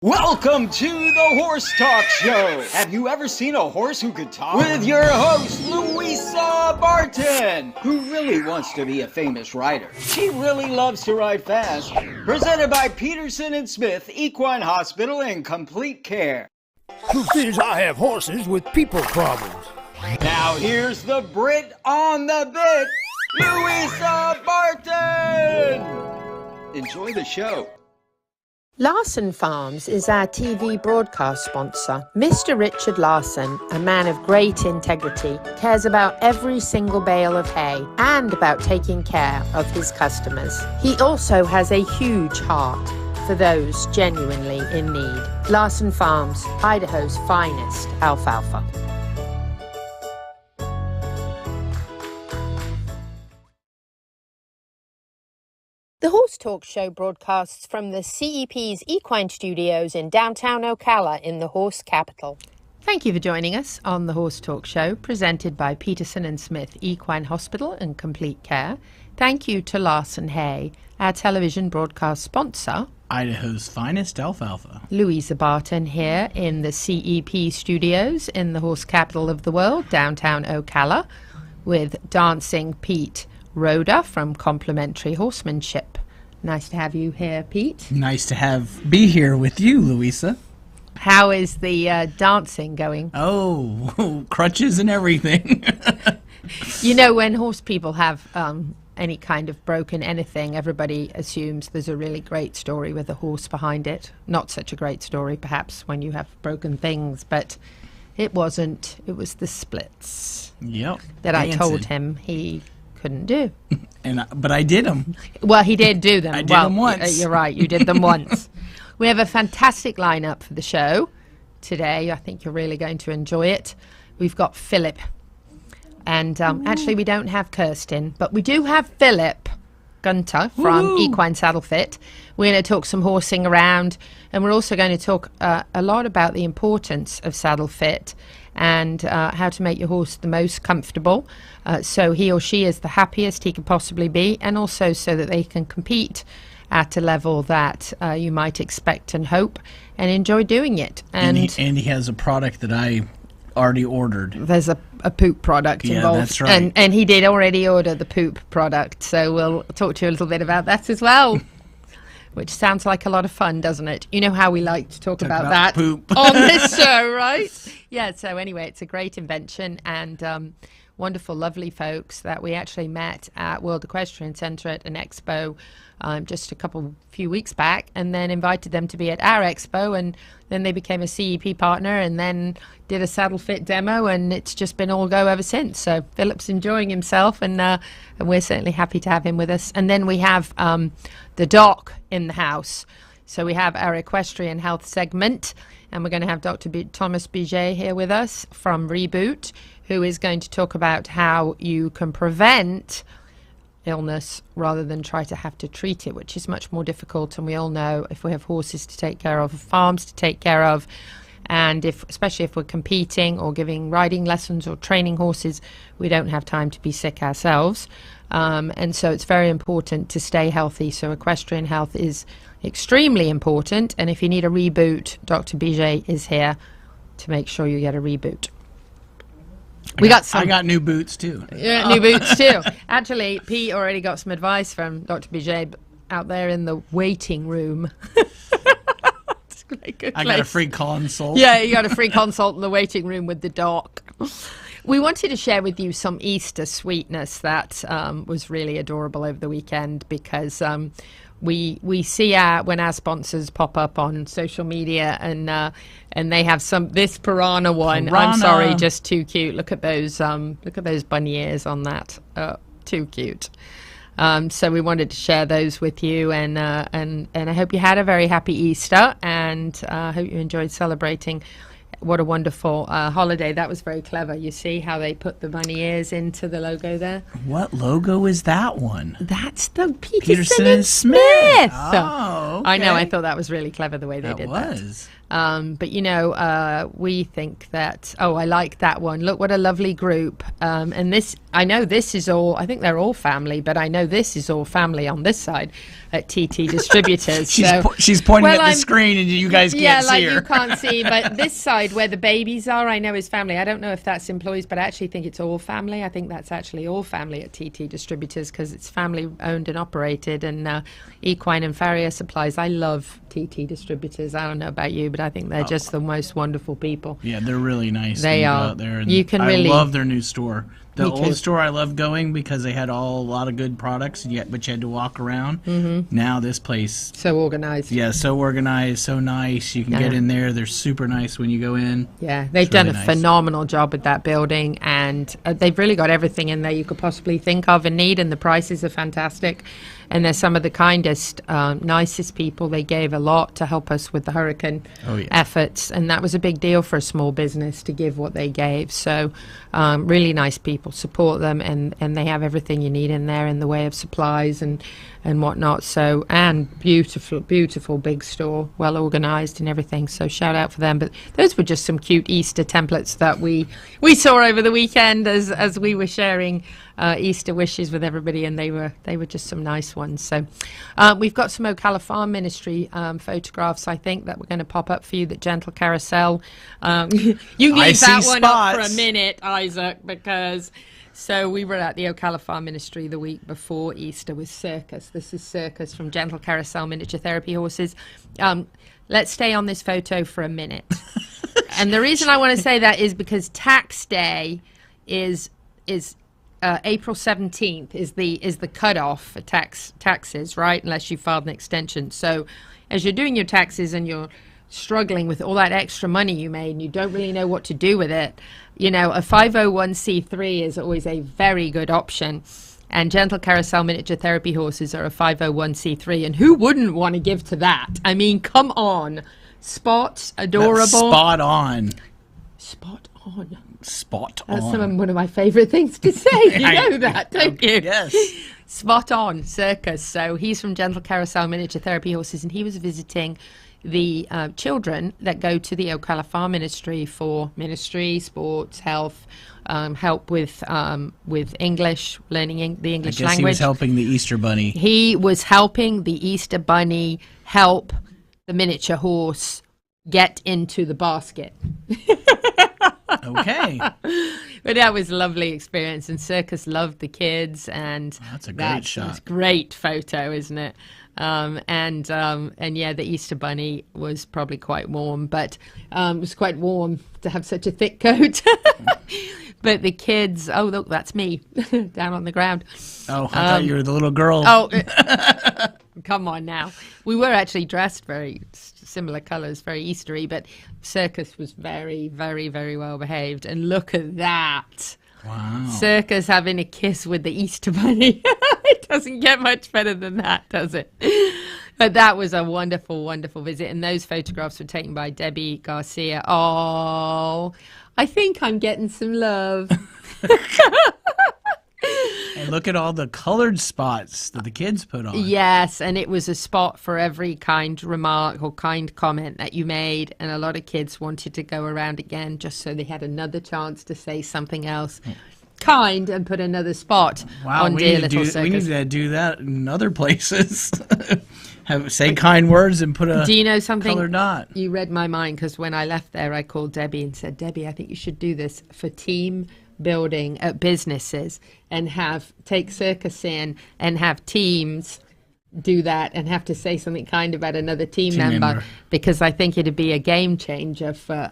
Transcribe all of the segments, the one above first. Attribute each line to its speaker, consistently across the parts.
Speaker 1: Welcome to the Horse Talk Show. Have you ever seen a horse who could talk? With your host, Louisa Barton, who really wants to be a famous rider. She really loves to ride fast. Presented by Peterson and Smith, Equine Hospital and Complete Care.
Speaker 2: Truth is, I have horses with people problems.
Speaker 1: Now here's the Brit on the bit, Louisa Barton. Enjoy the show.
Speaker 3: Larson Farms is our TV broadcast sponsor. Mr. Richard Larson, a man of great integrity, cares about every single bale of hay and about taking care of his customers. He also has a huge heart for those genuinely in need. Larson Farms, Idaho's finest alfalfa. The Horse Talk Show broadcasts from the CEP's Equine Studios in downtown Ocala in the horse capital. Thank you for joining us on the Horse Talk Show, presented by Peterson and Smith Equine Hospital and Complete Care. Thank you to Larson Hay, our television broadcast sponsor.
Speaker 4: Idaho's finest alfalfa.
Speaker 3: Louisa Barton here in the CEP Studios in the horse capital of the world, downtown Ocala, with Dancing Pete Rodda from Complementary Horsemanship. Nice to have you here, Pete.
Speaker 4: Nice to be here with you, Louisa.
Speaker 3: How is the dancing going?
Speaker 4: Oh, crutches and everything.
Speaker 3: You know, when horse people have any kind of broken anything, everybody assumes there's a really great story with a horse behind it. Not such a great story, perhaps, when you have broken things, but it wasn't. It was the splits.
Speaker 4: Yep.
Speaker 3: That I told him he couldn't do.
Speaker 4: But I did them.
Speaker 3: Well, he did do them.
Speaker 4: I did them once.
Speaker 3: You're right, you did them once. We have a fantastic lineup for the show today. I think you're really going to enjoy it. We've got Philip. And actually, we don't have Kirsten, but we do have Philip Güenther from Equine Saddlefit. We're going to talk some horsing around, and we're also going to talk a lot about the importance of saddle fit and how to make your horse the most comfortable so he or she is the happiest he can possibly be, and also so that they can compete at a level that you might expect and hope and enjoy doing it. And
Speaker 4: he has a product that I already ordered.
Speaker 3: There's a poop product involved.
Speaker 4: That's right.
Speaker 3: And he did already order the poop product, so we'll talk to you a little bit about that as well. Which sounds like a lot of fun, doesn't it? You know how we like to talk about that
Speaker 4: poop
Speaker 3: on this show, right? Yeah, so anyway, it's a great invention, and wonderful, lovely folks that we actually met at World Equestrian Center at an expo just a few weeks back, and then invited them to be at our expo, and then they became a CEP partner, and then did a saddle fit demo, and it's just been all go ever since. So Philip's enjoying himself, and we're certainly happy to have him with us. And then we have the doc in the house. So we have our equestrian health segment, and we're going to have Dr. Thomas Bige here with us from Reboot, who is going to talk about how you can prevent illness rather than try to have to treat it, which is much more difficult. And we all know if we have horses to take care of, farms to take care of, and especially if we're competing or giving riding lessons or training horses, we don't have time to be sick ourselves. And so it's very important to stay healthy. So equestrian health is extremely important. And if you need a reboot, Dr. Bige is here to make sure you get a reboot. I
Speaker 4: got new boots too.
Speaker 3: Yeah, new boots too. Actually, Pete already got some advice from Dr. Bige out there in the waiting room.
Speaker 4: I got a free consult.
Speaker 3: Yeah, you got a free consult in the waiting room with the doc. We wanted to share with you some Easter sweetness that was really adorable over the weekend, because we see when our sponsors pop up on social media, and they have this piranha one.
Speaker 4: Piranha.
Speaker 3: I'm sorry, just too cute. Look at those bunny ears on that. Too cute. So we wanted to share those with you, and I hope you had a very happy Easter, and I hope you enjoyed celebrating. What a wonderful holiday. That was very clever. You see how they put the bunny ears into the logo there?
Speaker 4: What logo is that one?
Speaker 3: That's the Peterson
Speaker 4: and Smith. Oh, okay.
Speaker 3: I know. I thought that was really clever the way they did that.
Speaker 4: Was.
Speaker 3: But we think that, I like that one. Look, what a lovely group. And this, I know this is all, I think they're all family, but I know this is all family on this side at TT Distributors.
Speaker 4: She's pointing at the screen and you guys can't see her.
Speaker 3: You can't see, but this side where the babies are, I know is family. I don't know if that's employees, but I actually think it's all family. I think that's actually all family at TT Distributors because it's family owned and operated, and Equine and Farrier Supplies. I love TT Distributors. I don't know about you, but I think they're just the most wonderful people.
Speaker 4: Yeah, they're really nice.
Speaker 3: They are.
Speaker 4: Go out there and
Speaker 3: you can
Speaker 4: I
Speaker 3: really
Speaker 4: love their new store. The
Speaker 3: Me
Speaker 4: old
Speaker 3: too.
Speaker 4: store I loved going because they had a lot of good products, but you had to walk around. Mm-hmm. Now this place,
Speaker 3: so organized.
Speaker 4: yeah, so organized, so nice. You can get in there. They're super nice when you go in.
Speaker 3: Yeah, they've done a phenomenal job with that building, and they've really got everything in there you could possibly think of and need, and the prices are fantastic. And they're some of the kindest, nicest people. They gave a lot to help us with the hurricane efforts, and that was a big deal for a small business to give what they gave. So really nice people. Support them, and they have everything you need in there in the way of supplies and whatnot. So, and beautiful big store, well organized and everything. So shout out for them. But those were just some cute Easter templates that we saw over the weekend as we were sharing Easter wishes with everybody, and they were just some nice ones. So we've got some Ocala Farm Ministry photographs, I think, that we're going to pop up for you. That gentle carousel. You leave that one up for a minute, Isaac, because. So we were at the Ocala Farm Ministry the week before Easter with Circus. This is Circus from Gentle Carousel Miniature Therapy Horses. Let's stay on this photo for a minute. And the reason I want to say that is because tax day is April 17th is the cutoff for taxes, right? Unless you filed an extension. So as you're doing your taxes and you're struggling with all that extra money you made and you don't really know what to do with it, a 501c3 is always a very good option. And Gentle Carousel Miniature Therapy Horses are a 501c3, and who wouldn't want to give to that? I mean, come on. Spot, adorable.
Speaker 4: That's spot on.
Speaker 3: Spot on.
Speaker 4: Spot on.
Speaker 3: That's one of my favorite things to say. You know that, don't you?
Speaker 4: Yes.
Speaker 3: Spot on, Circus. So he's from Gentle Carousel Miniature Therapy Horses, and he was visiting the children that go to the Ocala Farm Ministry for ministry, sports, health, help with English, learning the English language.
Speaker 4: He was helping the Easter Bunny.
Speaker 3: He was helping the Easter Bunny help the miniature horse get into the basket.
Speaker 4: Okay.
Speaker 3: But that was a lovely experience, and Circus loved the kids, and
Speaker 4: that's a great shot.
Speaker 3: It's a great photo, isn't it? And yeah, the Easter Bunny was probably quite warm, but it was quite warm to have such a thick coat. But the kids, oh look, that's me down on the ground.
Speaker 4: Oh, I thought you were the little girl.
Speaker 3: Oh, come on now. We were actually dressed very similar colours, very Eastery, but Circus was very, very, very well behaved. And look at that.
Speaker 4: Wow.
Speaker 3: Circus having a kiss with the Easter Bunny. It doesn't get much better than that, does it? But that was a wonderful, wonderful visit. And those photographs were taken by Debbie Garcia. Oh, I think I'm getting some love.
Speaker 4: And look at all the colored spots that the kids put on.
Speaker 3: Yes, and it was a spot for every kind remark or kind comment that you made, and a lot of kids wanted to go around again just so they had another chance to say something else kind and put another spot on Dear Little Circus.
Speaker 4: We need to do that in other places. Say kind words and put a
Speaker 3: do you know something?
Speaker 4: Colored dot.
Speaker 3: You read my mind, because when I left there, I called Debbie and said, Debbie, I think you should do this for team building at businesses, and take Circus in and have teams do that and have to say something kind about another team member, because I think it'd be a game changer for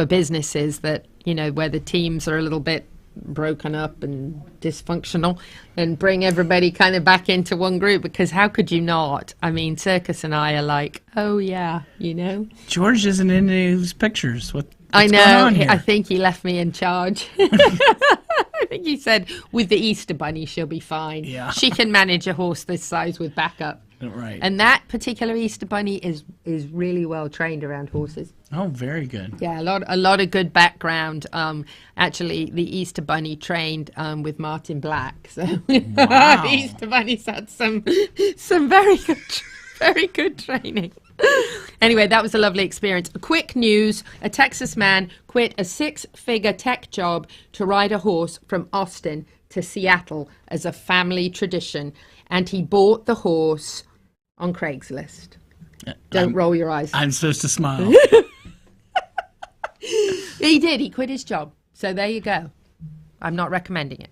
Speaker 3: businesses that, where the teams are a little bit broken up and dysfunctional, and bring everybody kind of back into one group, because how could you not? I mean, Circus and I are like, oh yeah,
Speaker 4: George isn't in any of his pictures. What's
Speaker 3: I know.
Speaker 4: going on here?
Speaker 3: I think he left me in charge. I think he said with the Easter Bunny she'll be fine.
Speaker 4: Yeah.
Speaker 3: She can manage a horse this size with backup.
Speaker 4: Right.
Speaker 3: And that particular Easter Bunny is really well trained around horses.
Speaker 4: Oh, very good.
Speaker 3: Yeah, a lot of good background. Actually, the Easter Bunny trained with Martin Black. So
Speaker 4: Wow.
Speaker 3: the Easter Bunny's had some very good training. Anyway, that was a lovely experience. Quick news, a Texas man quit a 6-figure tech job to ride a horse from Austin to Seattle as a family tradition. And he bought the horse on Craigslist. Don't roll your eyes.
Speaker 4: I'm supposed to smile.
Speaker 3: He did. He quit his job. So there you go. I'm not recommending it.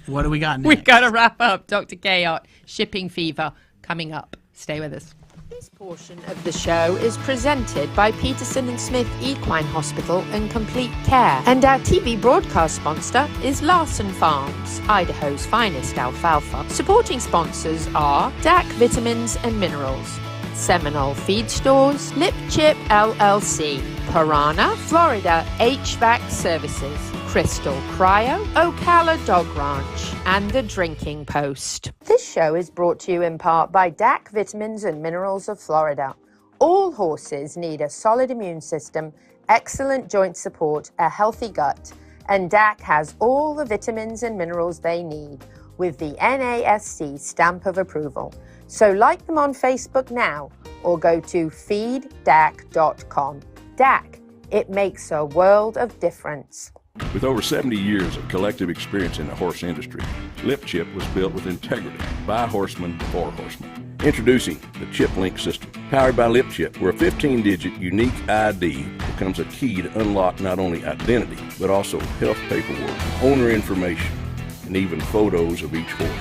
Speaker 4: What do we got next?
Speaker 3: We've got to wrap up. Dr. Cayot, shipping fever coming up. Stay with us. This portion of the show is presented by Peterson and Smith Equine Hospital and Complete Care. And our TV broadcast sponsor is Larson Farms, Idaho's finest alfalfa. Supporting sponsors are DAC Vitamins and Minerals, Seminole Feed Stores, Lip Chip LLC, Piranha, Florida HVAC Services, Crystal Cryo, Ocala Dog Ranch, and The Drinking Post. This show is brought to you in part by DAC Vitamins and Minerals of Florida. All horses need a solid immune system, excellent joint support, a healthy gut, and DAC has all the vitamins and minerals they need with the NASC stamp of approval. So like them on Facebook now or go to feeddac.com. DAC, it makes a world of difference.
Speaker 5: With over 70 years of collective experience in the horse industry, Lip Chip was built with integrity by horsemen for horsemen. Introducing the Chip Link system, powered by Lip Chip, where a 15-digit unique ID becomes a key to unlock not only identity, but also health paperwork, owner information, and even photos of each horse.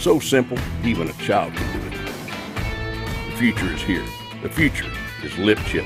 Speaker 5: So simple, even a child can do it. The future is here. The future is Lip Chip.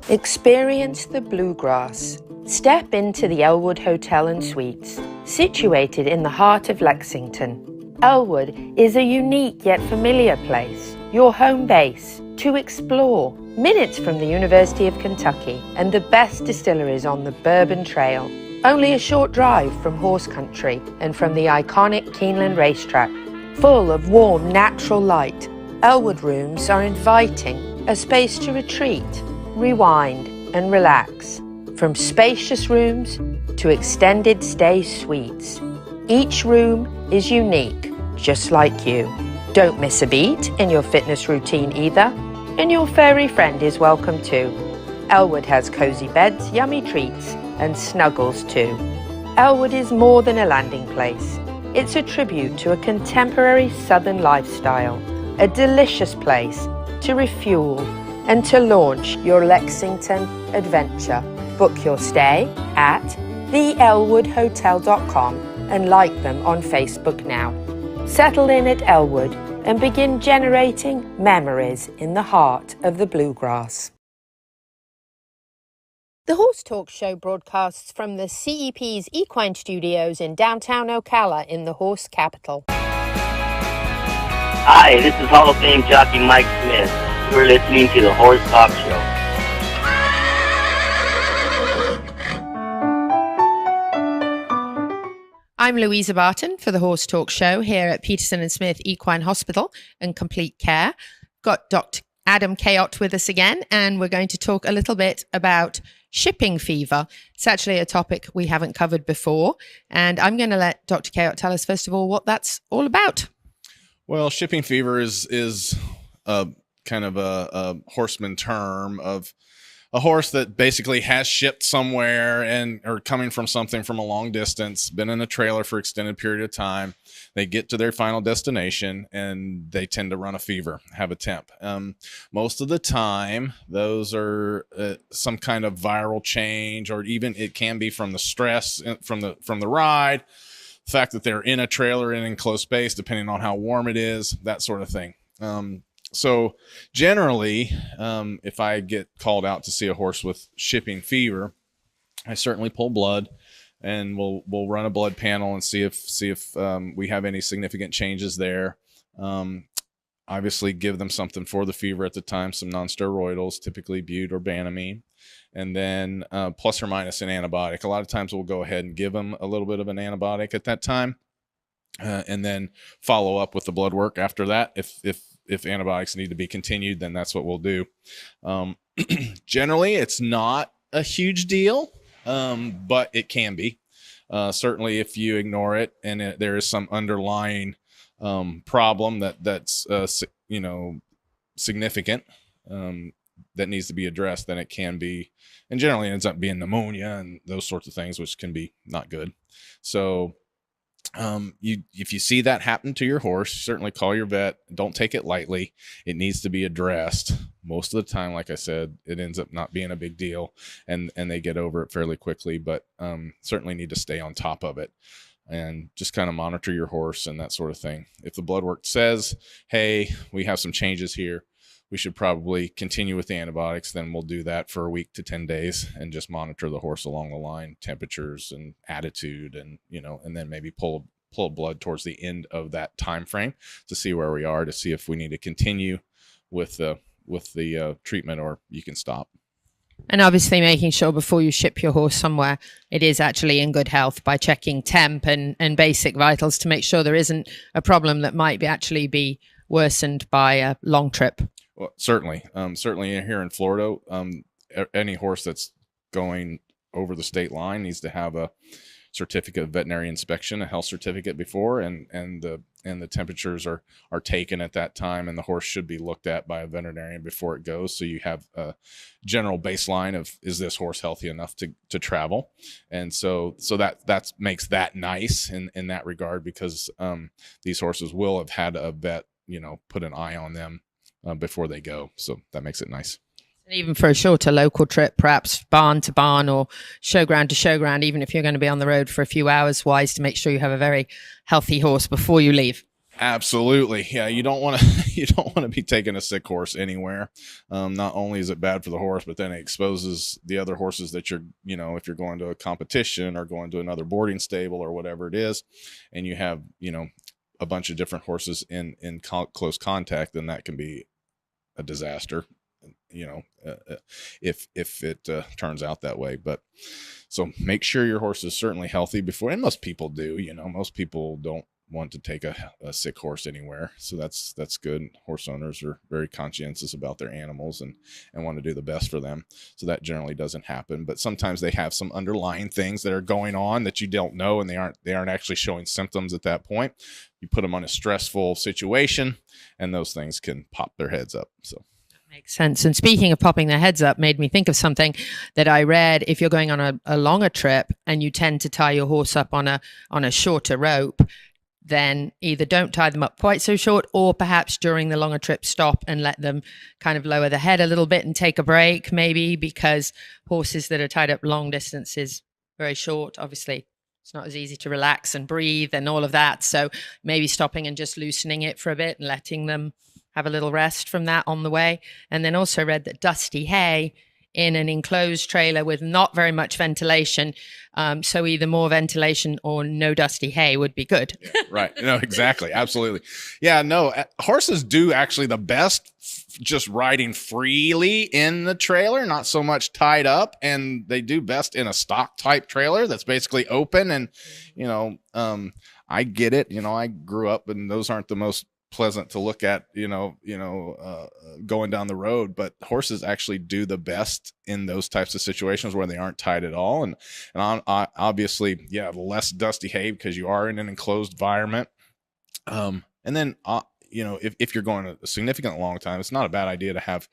Speaker 3: Experience the bluegrass. Step into the Elwood Hotel and Suites, situated in the heart of Lexington. Elwood is a unique yet familiar place, your home base to explore, minutes from the University of Kentucky and the best distilleries on the Bourbon Trail. Only a short drive from horse country and from the iconic Keeneland racetrack. Full of warm, natural light, Elwood rooms are inviting, a space to retreat, rewind and relax. From spacious rooms to extended stay suites. Each room is unique, just like you. Don't miss a beat in your fitness routine either, and your furry friend is welcome too. Elwood has cozy beds, yummy treats, and snuggles too. Elwood is more than a landing place. It's a tribute to a contemporary southern lifestyle, a delicious place to refuel and to launch your Lexington adventure. Book your stay at theelwoodhotel.com and like them on Facebook now. Settle in at Elwood and begin generating memories in the heart of the bluegrass. The Horse Talk Show broadcasts from the CEP's Equine Studios in downtown Ocala in the horse capital.
Speaker 6: Hi, this is Hall of Fame jockey Mike Smith. You're listening to the Horse Talk Show.
Speaker 3: I'm Louisa Barton for the Horse Talk Show here at Peterson and Smith Equine Hospital and Complete Care. Got Dr. Adam Cayot with us again, and we're going to talk a little bit about shipping fever. It's actually a topic we haven't covered before, and I'm going to let Dr. Cayot tell us first of all what that's all about.
Speaker 7: Well, shipping fever is a kind of a horseman term of a horse that basically has shipped somewhere and or coming from something from a long distance, been in a trailer for extended period of time. They get to their final destination and they tend to run a fever, have a temp. Most of the time, those are some kind of viral change, or even it can be from the stress from the ride, the fact that they're in a trailer in enclosed space, depending on how warm it is, that sort of thing. So generally, if I get called out to see a horse with shipping fever, I certainly pull blood, and we'll run a blood panel and see if we have any significant changes there. Obviously, give them something for the fever at the time, some non-steroidals, typically bute or Banamine, and then plus or minus an antibiotic. A lot of times we'll go ahead and give them a little bit of an antibiotic at that time, and then follow up with the blood work after that. If antibiotics need to be continued, then that's what we'll do. Generally, it's not a huge deal, but it can be. Certainly, if you ignore it and there is some underlying problem that's significant that needs to be addressed, then it can be, and generally ends up being pneumonia and those sorts of things, which can be not good. So if you see that happen to your horse, certainly call your vet. Don't take it lightly. It needs to be addressed. Most of the time, like I said, it ends up not being a big deal, and they get over it fairly quickly, but certainly need to stay on top of it and just kind of monitor your horse and that sort of thing. If the blood work says, hey, we have some changes here, we should probably continue with the antibiotics, then we'll do that for a week to 10 days and just monitor the horse along the line, temperatures and attitude, and and then maybe pull blood towards the end of that time frame to see where we are, to see if we need to continue with the treatment, or you can stop.
Speaker 3: And obviously making sure before you ship your horse somewhere, it is actually in good health by checking temp and basic vitals to make sure there isn't a problem that might actually be worsened by a long trip.
Speaker 7: Well, certainly here in Florida, any horse that's going over the state line needs to have a certificate of veterinary inspection, a health certificate before, and the temperatures are taken at that time, and the horse should be looked at by a veterinarian before it goes. So you have a general baseline of, is this horse healthy enough to travel? And so that makes that nice in that regard, because these horses will have had a vet, put an eye on them before they go. So that makes it nice.
Speaker 3: And even for a shorter local trip, perhaps barn to barn or showground to showground, even if you're going to be on the road for a few hours, wise to make sure you have a very healthy horse before you leave.
Speaker 7: Absolutely. Yeah. You don't want to be taking a sick horse anywhere. Not only is it bad for the horse, but then it exposes the other horses that if you're going to a competition or going to another boarding stable or whatever it is, and you have, a bunch of different horses in close contact, then that can be a disaster, if it turns out that way. But so make sure your horse is certainly healthy before, and most people do. Most people don't want to take a sick horse anywhere, so that's good. Horse owners are very conscientious about their animals and want to do the best for them, so that generally doesn't happen. But sometimes they have some underlying things that are going on that you don't know, and they aren't actually showing symptoms at that point. You put them on a stressful situation, and those things can pop their heads up. So
Speaker 3: makes sense. And speaking of popping their heads up, made me think of something that I read. If you're going on a longer trip and you tend to tie your horse up on a shorter rope, then either don't tie them up quite so short, or perhaps during the longer trip stop and let them kind of lower the head a little bit and take a break, maybe, because horses that are tied up long distances very short, obviously it's not as easy to relax and breathe and all of that. So maybe stopping and just loosening it for a bit and letting them have a little rest from that on the way. And then also read that dusty hay in an enclosed trailer with not very much ventilation, so either more ventilation or no dusty hay would be good.
Speaker 7: Yeah, right. Exactly. Absolutely. Yeah, no, horses do actually the best just riding freely in the trailer, not so much tied up, and they do best in a stock type trailer that's basically open. And I get it. I grew up, and those aren't the most pleasant to look at, going down the road, but horses actually do the best in those types of situations where they aren't tied at all. And obviously, less dusty hay because you are in an enclosed environment. And then, if you're going a significant long time, it's not a bad idea to have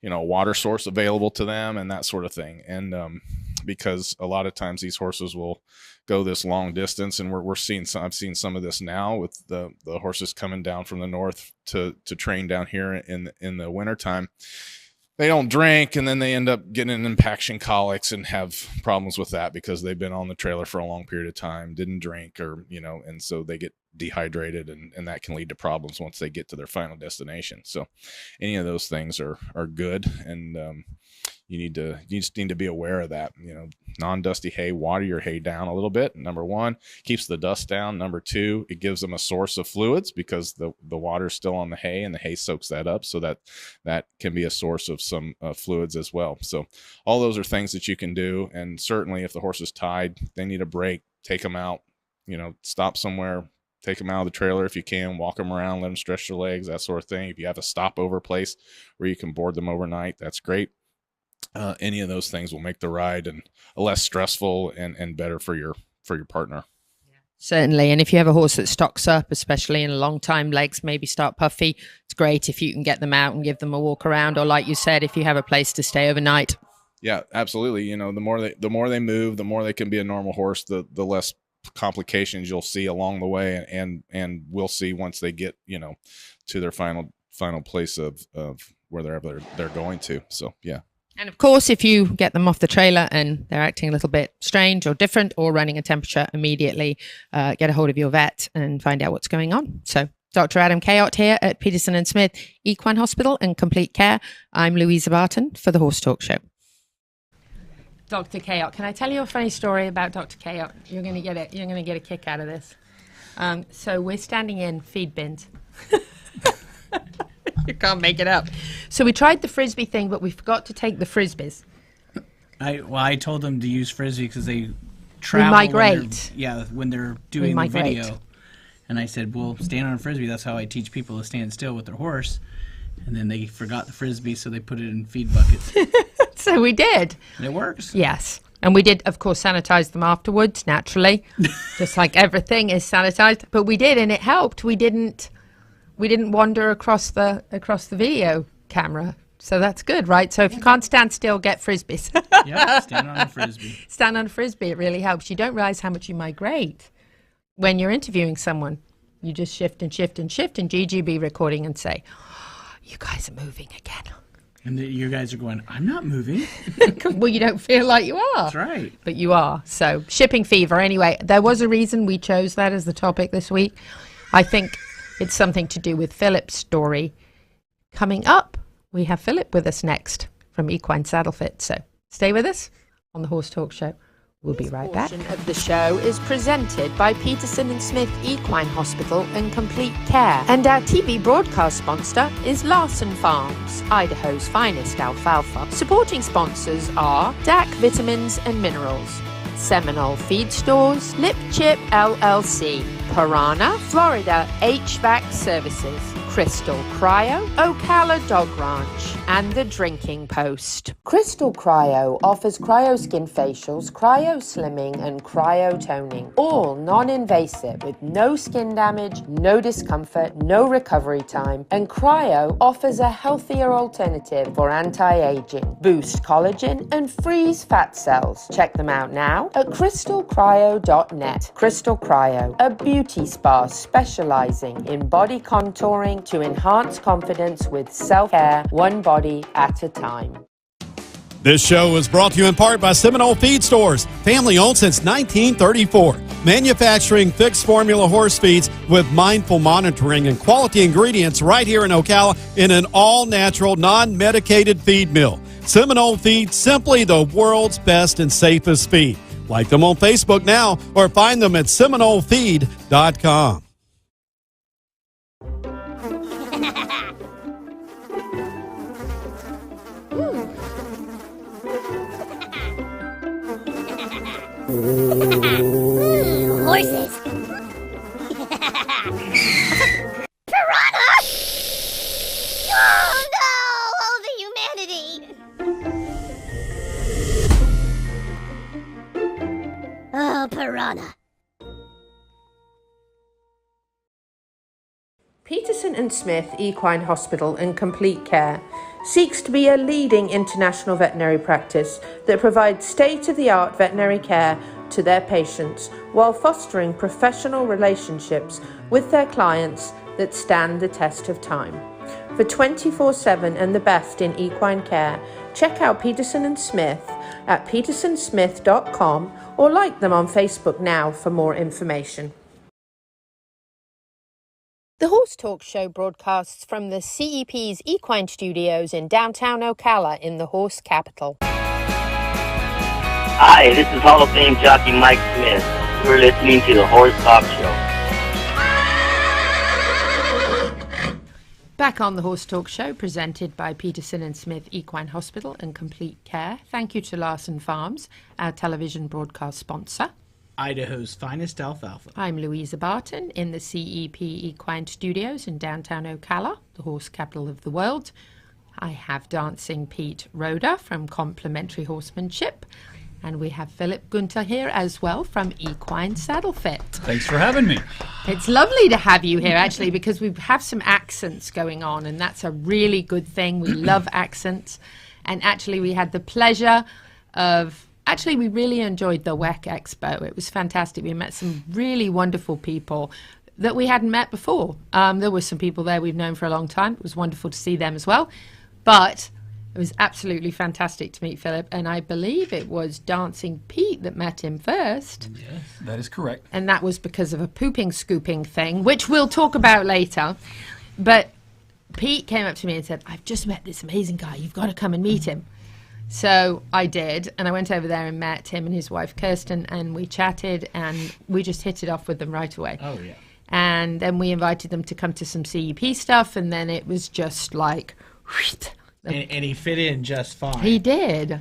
Speaker 7: water source available to them and that sort of thing. And because a lot of times these horses will go this long distance, and we're seeing I've seen some of this now with the horses coming down from the north to train down here in the wintertime. They don't drink, and then they end up getting impaction colics and have problems with that because they've been on the trailer for a long period of time, didn't drink, or and so they get dehydrated, and that can lead to problems once they get to their final destination. So any of those things are good, and you just need to be aware of that. Non-dusty hay, water your hay down a little bit. Number one, keeps the dust down. Number two, it gives them a source of fluids because the water's still on the hay, and the hay soaks that up, so that can be a source of some fluids as well. So all those are things that you can do. And certainly if the horse is tied, they need a break, take them out, stop somewhere, take them out of the trailer if you can, walk them around, let them stretch their legs, that sort of thing. If you have a stopover place where you can board them overnight, that's great. Any of those things will make the ride and less stressful and better for your partner.
Speaker 3: Certainly. And if you have a horse that stocks up, especially in a long time, legs maybe start puffy, it's great if you can get them out and give them a walk around, or like you said, if you have a place to stay overnight.
Speaker 7: Yeah, absolutely. The more they move, the more they can be a normal horse, the less complications you'll see along the way, and we'll see once they get to their final place of wherever they're going to. So yeah.
Speaker 3: And of course, if you get them off the trailer and they're acting a little bit strange or different or running a temperature, immediately get a hold of your vet and find out what's going on. So Dr. Adam Cayot here at Peterson and Smith Equine Hospital and Complete Care. I'm Louisa Barton for the Horse Talk Show. Dr. Cayot, can I tell you a funny story about Dr. Cayot? You're going to get it. You're going to get a kick out of this. So we're standing in feed bins. You can't make it up. So we tried the Frisbee thing, but we forgot to take the Frisbees.
Speaker 4: I told them to use Frisbee because they travel.
Speaker 3: We migrate.
Speaker 4: When they're doing the video. And I said, well, stand on a Frisbee. That's how I teach people to stand still with their horse. And then they forgot the Frisbee, so they put it in feed buckets.
Speaker 3: So we did.
Speaker 4: And it works.
Speaker 3: Yes. And we did, of course, sanitize them afterwards, naturally. Just like everything is sanitized. But we did, and it helped. We didn't wander across the video camera. So that's good, right? So if you can't stand still, get Frisbees.
Speaker 4: Yeah, stand on a Frisbee.
Speaker 3: Stand on a Frisbee. It really helps. You don't realize how much you migrate when you're interviewing someone. You just shift and shift and shift, and Gigi be recording and say, oh, you guys are moving again.
Speaker 4: And you guys are going, I'm not moving.
Speaker 3: Well, you don't feel like you are.
Speaker 4: That's right.
Speaker 3: But you are. So shipping fever. Anyway, there was a reason we chose that as the topic this week. I think it's something to do with Philip's story. Coming up, we have Philip with us next from Equine Saddlefit. So stay with us on the Horse Talk Show. We'll be right back. This portion of the show is presented by Peterson and Smith Equine Hospital and Complete Care. And our TV broadcast sponsor is Larson Farms, Idaho's finest alfalfa. Supporting sponsors are DAC Vitamins and Minerals, Seminole Feed Stores, Lip Chip LLC, Piranha, Florida HVAC Services, Crystal Cryo, Ocala Dog Ranch, and The Drinking Post. Crystal Cryo offers cryo skin facials, cryo slimming, and cryo toning, all non-invasive with no skin damage, no discomfort, no recovery time, and cryo offers a healthier alternative for anti-aging, boost collagen, and freeze fat cells. Check them out now at crystalcryo.net. Crystal Cryo, a beauty spa specializing in body contouring to enhance confidence with self-care, one body at a time.
Speaker 8: This show is brought to you in part by Seminole Feed Stores, family owned since 1934. Manufacturing fixed formula horse feeds with mindful monitoring and quality ingredients right here in Ocala in an all-natural, non-medicated feed mill. Seminole Feed, simply the world's best and safest feed. Like them on Facebook now or find them at SeminoleFeed.com.
Speaker 9: Horses! Piranha! Oh no! Oh, the humanity! Oh, piranha.
Speaker 3: Peterson and Smith Equine Hospital and Complete Care. seeks to be a leading international veterinary practice that provides state-of-the-art veterinary care to their patients while fostering professional relationships with their clients that stand the test of time. For 24/7 and the best in equine care, check out Peterson and Smith at petersonsmith.com or like them on Facebook now for more information. The Horse Talk Show broadcasts from the CEP's Equine Studios in downtown Ocala in the horse capital.
Speaker 6: Hi, this is Hall of Fame jockey Mike Smith. You're listening to the Horse Talk Show.
Speaker 3: Back on the Horse Talk Show, presented by Peterson and Smith Equine Hospital and Complete Care. Thank you to Larson Farms, our television broadcast sponsor.
Speaker 4: Idaho's finest alfalfa.
Speaker 3: I'm Louisa Barton in the CEP Equine Studios in downtown Ocala, the horse capital of the world. I have Dancing Pete Rodda from Complementary Horsemanship. And we have Philip Güenther here as well from Equine Saddlefit.
Speaker 10: Thanks for having me.
Speaker 3: It's lovely to have you here, actually, because we have some accents going on, and that's a really good thing. We love accents. And actually, we had the pleasure of... Actually, we really enjoyed the WEC Expo. It was fantastic. We met some really wonderful people that we hadn't met before. There were some people there we've known for a long time. It was wonderful to see them as well. But... it was absolutely fantastic to meet Philip, and I believe it was Dancing Pete that met him first.
Speaker 10: Yes, that is correct.
Speaker 3: And that was because of a pooping scooping thing, which we'll talk about later. But Pete came up to me and said, I've just met this amazing guy. You've got to come and meet him. So I did, and I went over there and met him and his wife Kirsten, and we chatted, and we just hit it off with them right away.
Speaker 4: Oh, yeah.
Speaker 3: And then we invited them to come to some CEP stuff, and then it was just like...
Speaker 4: And he fit in just fine.
Speaker 3: He did.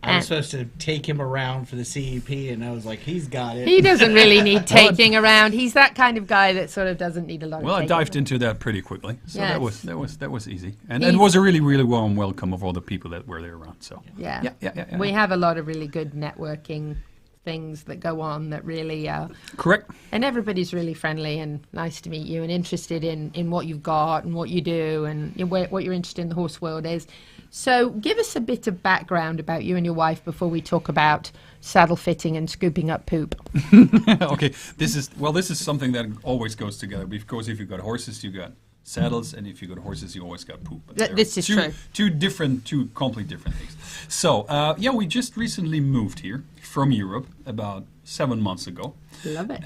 Speaker 4: I was supposed to take him around for the CEP, and I was like, he's got it.
Speaker 3: He doesn't really need taking around. He's that kind of guy that sort of doesn't need a lot of
Speaker 10: Well, I
Speaker 3: taking
Speaker 10: dived
Speaker 3: around.
Speaker 10: into that pretty quickly. So
Speaker 3: Yes.
Speaker 10: that was easy. And it was a really, really warm welcome of all the people that were there around. So
Speaker 3: Yeah.
Speaker 10: Yeah.
Speaker 3: We have a lot of really good networking things that go on that really...
Speaker 10: correct.
Speaker 3: And everybody's really friendly and nice to meet you and interested in what you've got and what you do and what you're interested in the horse world is. So give us a bit of background about you and your wife before we talk about saddle fitting and scooping up poop.
Speaker 10: Okay, this is something that always goes together. Because if you've got horses, you got saddles, and if you got horses, you always got poop. But
Speaker 3: This is true.
Speaker 10: Two completely different things. So, we just recently moved here from Europe about 7 months ago.
Speaker 3: Love it.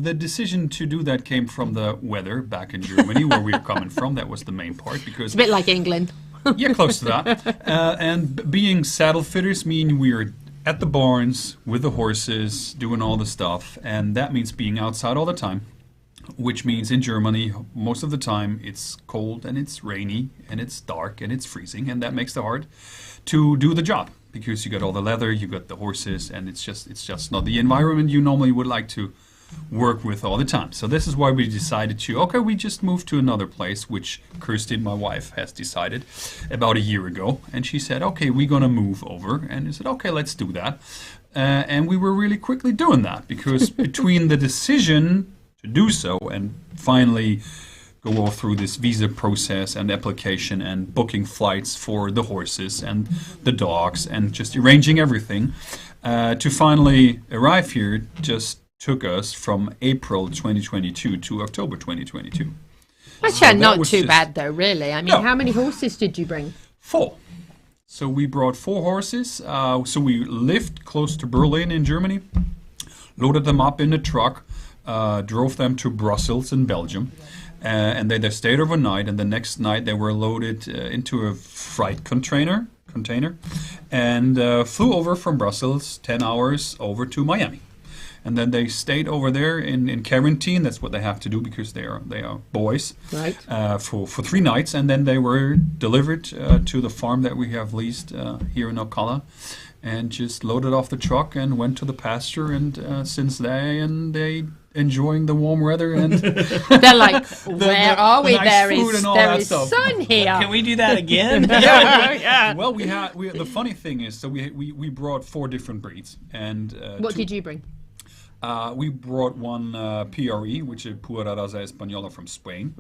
Speaker 10: The decision to do that came from the weather back in Germany, where we were coming from. That was the main part. Because
Speaker 3: It's a bit like England.
Speaker 10: Yeah, close to that. And being saddle fitters mean we're at the barns with the horses, doing all the stuff, and that means being outside all the time. Which means in Germany, most of the time, it's cold and it's rainy and it's dark and it's freezing, and that makes it hard to do the job because you got all the leather, you got the horses, and it's just not the environment you normally would like to work with all the time. So this is why we decided we just moved to another place, which Kirsten, my wife, has decided about a year ago, and she said, okay, we're gonna move over, and I said, okay, let's do that, and we were really quickly doing that because between the decision to do so and finally go all through this visa process and application and booking flights for the horses and the dogs and just arranging everything to finally arrive here just took us from April 2022 to October 2022.
Speaker 3: Actually, not too bad though, really. I mean,
Speaker 10: No.
Speaker 3: How many horses did you bring?
Speaker 10: 4. So we brought 4 horses. So we lived close to Berlin in Germany, loaded them up in a truck, drove them to Brussels in Belgium, and they stayed overnight, and the next night they were loaded into a freight container, and flew over from Brussels 10 hours over to Miami. And then they stayed over there in quarantine. That's what they have to do because they are boys,
Speaker 3: Right.
Speaker 10: for 3 nights, and then they were delivered to the farm that we have leased here in Ocala, and just loaded off the truck and went to the pasture. And since then, they enjoying the warm weather, and
Speaker 3: They're like, where are we?
Speaker 10: nice
Speaker 3: There
Speaker 10: food
Speaker 3: is
Speaker 10: and all
Speaker 3: there
Speaker 10: that
Speaker 3: is
Speaker 10: stuff.
Speaker 3: sun here.
Speaker 4: Can we do that again?
Speaker 3: Yeah.
Speaker 10: Well, the funny thing is, so we brought 4 different breeds, and
Speaker 3: What did you bring?
Speaker 10: We brought one PRE, which is Pura Raza Española from Spain.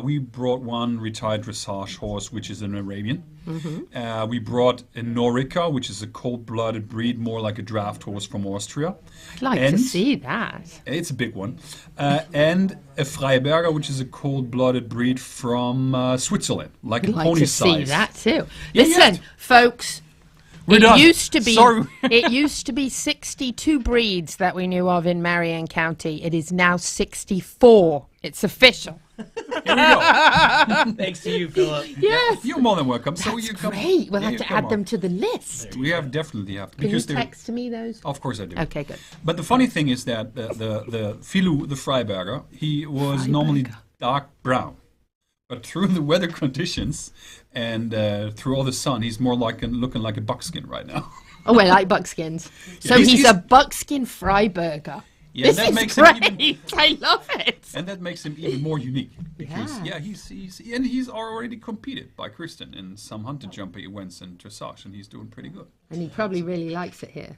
Speaker 10: We brought one retired dressage horse, which is an Arabian. We brought a Norica, which is a cold-blooded breed, more like a draft horse from Austria.
Speaker 3: I'd like to see that.
Speaker 10: It's a big one. And a Freiberger, which is a cold-blooded breed from Switzerland, like a pony size.
Speaker 3: I'd like to see that too.
Speaker 10: Yeah,
Speaker 3: Listen, folks. It used to be 62 breeds that we knew of in Marion County. It is now 64. It's official.
Speaker 10: Here we go.
Speaker 4: Thanks to you, Philip.
Speaker 3: Yes.
Speaker 10: You're more than welcome.
Speaker 3: That's great. We'll have to add them to the list.
Speaker 10: We definitely have to.
Speaker 3: Can you text to me those?
Speaker 10: Of course I do.
Speaker 3: Okay, good.
Speaker 10: But the funny thing is that the Filou, the Freiberger, he was normally dark brown. But through the weather conditions and through all the sun, he's more looking like a buckskin right now.
Speaker 3: Oh, I like buckskins. So he's a buckskin Freiberger.
Speaker 10: Yeah,
Speaker 3: this
Speaker 10: that
Speaker 3: is
Speaker 10: makes
Speaker 3: great.
Speaker 10: him even,
Speaker 3: I love it.
Speaker 10: And that makes him even more unique because he's already competed by Kristen in some hunter jumper events and dressage, and he's doing pretty good.
Speaker 3: And he probably really likes it here.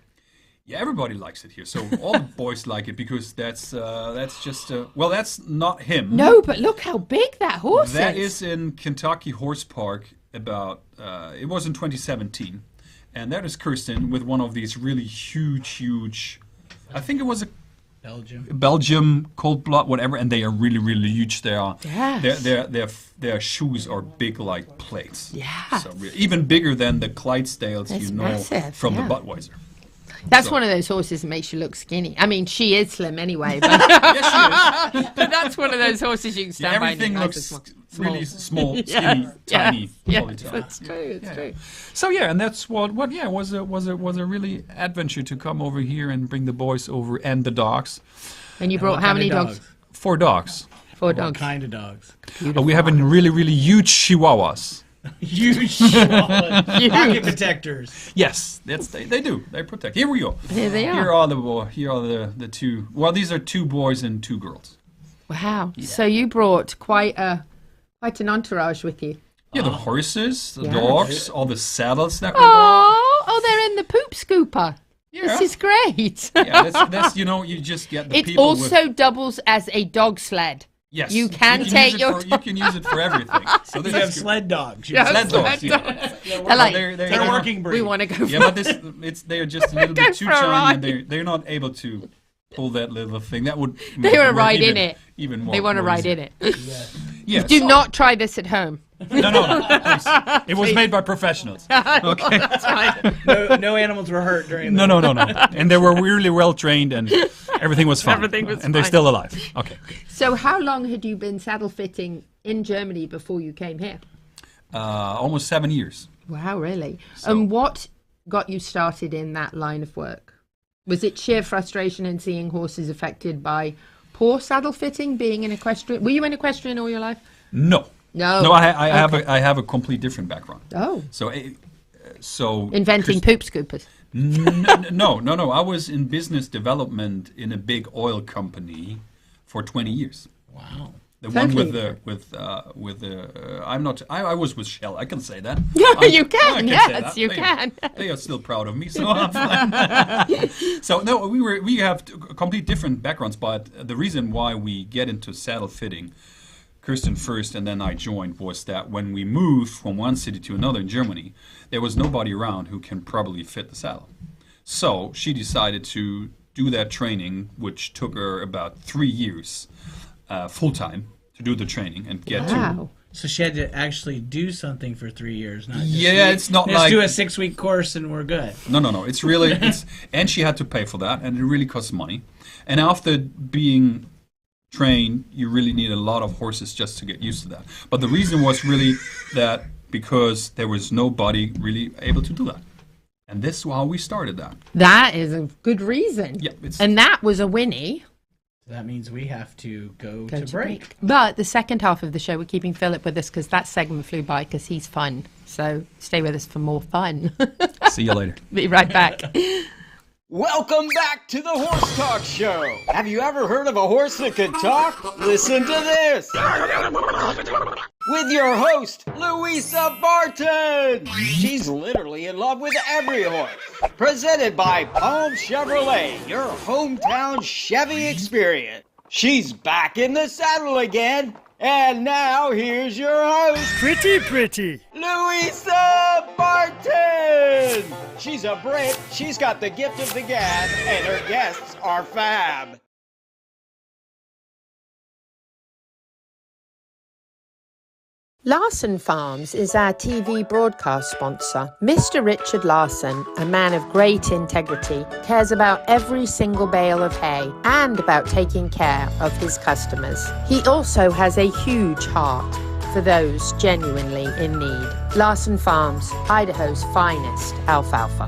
Speaker 10: Yeah, everybody likes it here. So all the boys like it because that's just that's not him.
Speaker 3: No, but look how big that horse is.
Speaker 10: That is in Kentucky Horse Park. It was in 2017, and that is Kirsten with one of these really huge. I think it was a Belgium cold blood, whatever, and they are really, really huge. They are.
Speaker 3: Yes.
Speaker 10: Their shoes are big like plates.
Speaker 3: Yeah.
Speaker 10: So even bigger than the Clydesdales
Speaker 3: massive,
Speaker 10: from the Budweiser.
Speaker 3: That's one of those horses that makes you look skinny. I mean, she is slim anyway, but,
Speaker 10: yes, she is.
Speaker 3: But that's one of those horses you can stand by.
Speaker 10: Everything looks really small, skinny, tiny.
Speaker 3: Yes, that's true. It's true.
Speaker 10: So and that's what was a really adventure to come over here and bring the boys over and the dogs.
Speaker 3: And you brought how many dogs?
Speaker 10: 4 dogs.
Speaker 3: 4 dogs.
Speaker 4: What kind of dogs?
Speaker 10: We have really, really huge Chihuahuas.
Speaker 4: Huge pocket protectors.
Speaker 10: Yes, they do. They protect. Here we go.
Speaker 3: Here they are.
Speaker 10: Here are the 2. Well, these are 2 boys and 2 girls.
Speaker 3: Wow. Yeah. So you brought quite an entourage with you.
Speaker 10: Yeah, the horses, the dogs, all the saddles that we brought.
Speaker 3: Oh, they're in the poop scooper. Yeah. This is great.
Speaker 10: Yeah, that's you just get the people.
Speaker 3: It also doubles as a dog sled.
Speaker 10: Yes,
Speaker 3: you can take your.
Speaker 10: You can use it for everything. So
Speaker 4: you have sled dogs.
Speaker 10: Sled dogs.
Speaker 3: They're
Speaker 4: working breed.
Speaker 3: We want to go.
Speaker 10: Yeah, but they're just a little bit too tiny, and they're not able to pull that little thing. That would.
Speaker 3: They want to ride in it.
Speaker 10: Even more.
Speaker 3: They want to ride in it.
Speaker 10: Yeah.
Speaker 3: Do not try this at home.
Speaker 10: No. Please. It was made by professionals. Okay.
Speaker 3: That's right.
Speaker 4: No animals were hurt during.
Speaker 10: No. And they were really well trained, and everything was fine. And they're still alive. Okay.
Speaker 3: So, how long had you been saddle fitting in Germany before you came here?
Speaker 10: Almost 7 years.
Speaker 3: Wow, really? And what got you started in that line of work? Was it sheer frustration in seeing horses affected by poor saddle fitting? Being an equestrian, were you an equestrian all your life?
Speaker 10: No.
Speaker 3: No,
Speaker 10: I have a complete different background.
Speaker 3: Oh,
Speaker 10: so
Speaker 3: inventing poop scoopers.
Speaker 10: No. I was in business development in a big oil company for 20 years.
Speaker 4: Wow.
Speaker 10: The one with the I was with Shell. I can say that.
Speaker 3: Yeah, you can. Yes, you can.
Speaker 10: They are still proud of me, so I'm fine. So no, we have complete different backgrounds, but the reason why we get into saddle fitting, Kirsten first and then I joined, was that when we moved from one city to another in Germany, there was nobody around who can properly fit the saddle. So she decided to do that training, which took her about 3 years full time to do the training and get to.
Speaker 4: So she had to actually do something for 3 years, not just
Speaker 10: it's not like
Speaker 4: do a 6-week course and we're good.
Speaker 10: No. It's really and she had to pay for that, and it really costs money. And after being trained, you really need a lot of horses just to get used to that. But the reason was really that because there was nobody really able to do that. And this is how we started that.
Speaker 3: That is a good reason.
Speaker 10: Yeah,
Speaker 3: and that was a Winnie.
Speaker 4: That means we have to go to break.
Speaker 3: But the second half of the show, we're keeping Philip with us because that segment flew by because he's fun. So stay with us for more fun.
Speaker 10: See you later.
Speaker 3: Be right back.
Speaker 1: Welcome back to the Horse Talk Show. Have you ever heard of a horse that could talk? Listen to this. with your host, Louisa Barton. She's literally in love with every horse. Presented by Palm Chevrolet, your hometown Chevy experience. She's back in the saddle again. And now here's your host,
Speaker 2: Pretty.
Speaker 1: Louisa Barton. She's a Brit, she's got the gift of the gab, and her guests are fab.
Speaker 3: Larson Farms is our TV broadcast sponsor. Mr. Richard Larson, a man of great integrity, cares about every single bale of hay and about taking care of his customers. He also has a huge heart for those genuinely in need. Larson Farms, Idaho's finest alfalfa.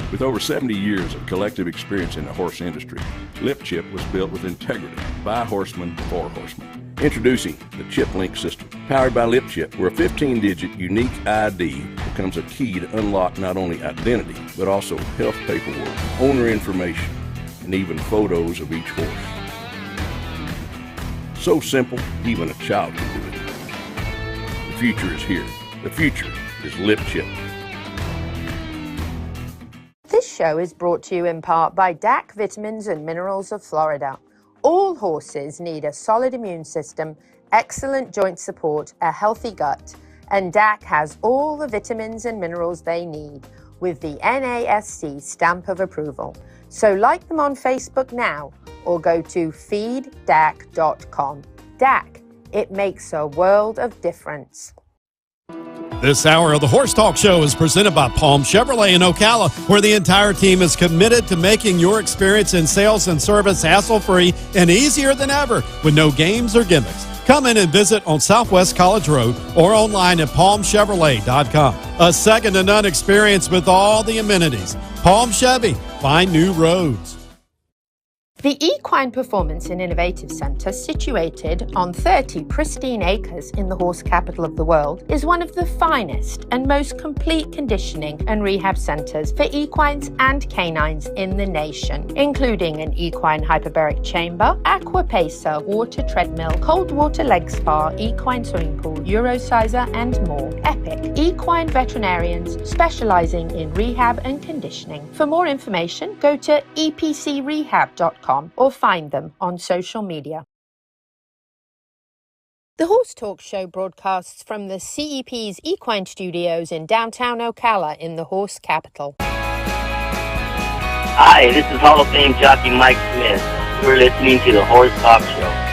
Speaker 5: With over 70 years of collective experience in the horse industry, Lip Chip was built with integrity by horsemen for horsemen. Introducing the Chip Link system, powered by Lip Chip, where a 15-digit unique ID becomes a key to unlock not only identity, but also health paperwork, owner information, and even photos of each horse. So simple, even a child can do it. The future is here. The future is Lip Chip.
Speaker 3: This show is brought to you in part by DAC Vitamins and Minerals of Florida. All horses need a solid immune system, excellent joint support, a healthy gut, and DAC has all the vitamins and minerals they need with the NASC stamp of approval. So like them on Facebook now or go to feeddac.com. DAC, it makes a world of difference.
Speaker 8: This hour of the Horse Talk Show is presented by Palm Chevrolet in Ocala, where the entire team is committed to making your experience in sales and service hassle-free and easier than ever with no games or gimmicks. Come in and visit on Southwest College Road or online at palmchevrolet.com. A second-to-none experience with all the amenities. Palm Chevy, find new roads.
Speaker 3: The Equine Performance and Innovative Center, situated on 30 pristine acres in the horse capital of the world, is one of the finest and most complete conditioning and rehab centers for equines and canines in the nation, including an equine hyperbaric chamber, aqua pacer, water treadmill, cold water leg spa, equine swimming pool, Eurosizer, and more. Epic equine veterinarians specializing in rehab and conditioning. For more information, go to epcrehab.com or find them on social media. The Horse Talk Show broadcasts from the CEP's Equine Studios in downtown Ocala in the horse capital.
Speaker 6: Hi, this is Hall of Fame jockey Mike Smith. You're listening to the Horse Talk Show.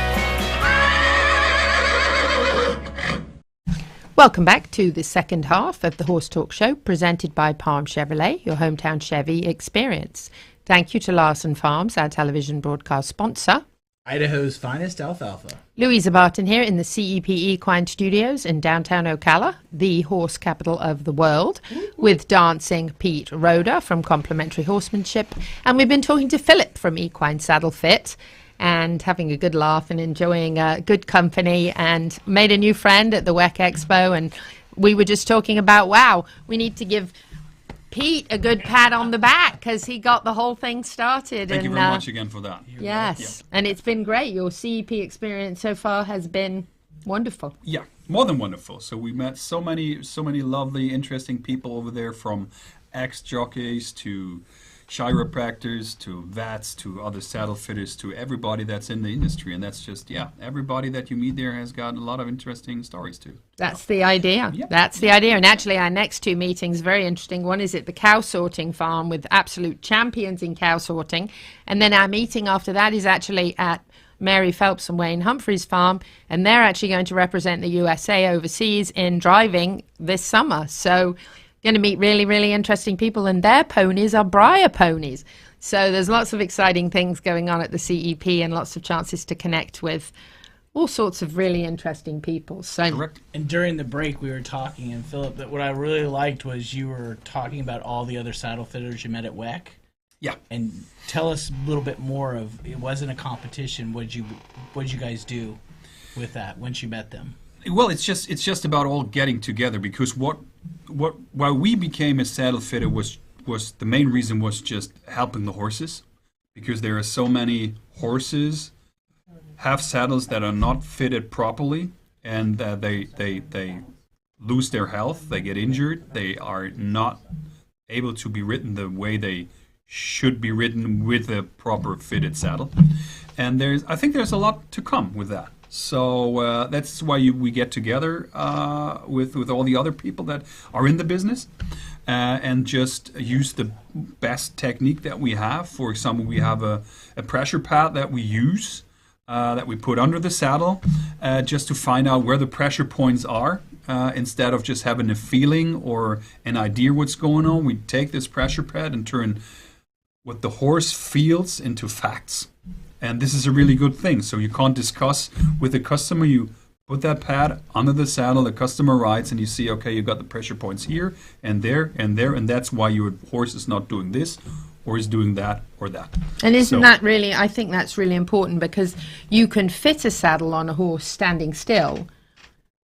Speaker 3: Welcome back to the second half of the Horse Talk Show, presented by Palm Chevrolet, your hometown Chevy experience. Thank you to Larson Farms, our television broadcast sponsor.
Speaker 4: Idaho's finest alfalfa.
Speaker 3: Louisa Barton here in the CEP Equine Studios in downtown Ocala, the horse capital of the world, with dancing Pete Rodda from Complementary Horsemanship. And we've been talking to Philip from Equine Saddlefit and having a good laugh and enjoying good company, and made a new friend at the WEC Expo. And we were just talking about, wow, we need to give Pete a good pat on the back because he got the whole thing started.
Speaker 10: Thank you very much again for that.
Speaker 3: Yes, and it's been great. Your CEP experience so far has been wonderful.
Speaker 10: Yeah, more than wonderful. So we met so many lovely, interesting people over there, from ex-jockeys to chiropractors to vets to other saddle fitters to everybody that's in the industry. And that's just, everybody that you meet there has got a lot of interesting stories too.
Speaker 3: That's the idea.
Speaker 10: Yeah.
Speaker 3: That's the idea. And actually our next two meetings, very interesting. One is at the cow sorting farm with absolute champions in cow sorting. And then our meeting after that is actually at Mary Phelps and Wayne Humphrey's farm, and they're actually going to represent the USA overseas in driving this summer. So going to meet really, really interesting people, and their ponies are Briar ponies. So there's lots of exciting things going on at the CEP and lots of chances to connect with all sorts of really interesting people. So,
Speaker 4: correct. And during the break we were talking, and Philip, that what I really liked was you were talking about all the other saddle fitters you met at WEC.
Speaker 10: Yeah.
Speaker 4: And tell us a little bit more of, it wasn't a competition, what'd you guys do with that once you met them?
Speaker 10: Well, it's just about all getting together, because why we became a saddle fitter was the main reason was just helping the horses, because there are so many horses have saddles that are not fitted properly, and they lose their health, they get injured, they are not able to be ridden the way they should be ridden with a proper fitted saddle. And I think there's a lot to come with that. So that's why we get together with all the other people that are in the business and just use the best technique that we have. For example, we have a pressure pad that we use that we put under the saddle just to find out where the pressure points are. Instead of just having a feeling or an idea what's going on, we take this pressure pad and turn what the horse feels into facts. And this is a really good thing. So you can't discuss with the customer. You put that pad under the saddle, the customer rides, and you see, okay, you've got the pressure points here and there and there, and that's why your horse is not doing this or is doing that or that.
Speaker 3: And isn't that really, I think that's really important, because you can fit a saddle on a horse standing still,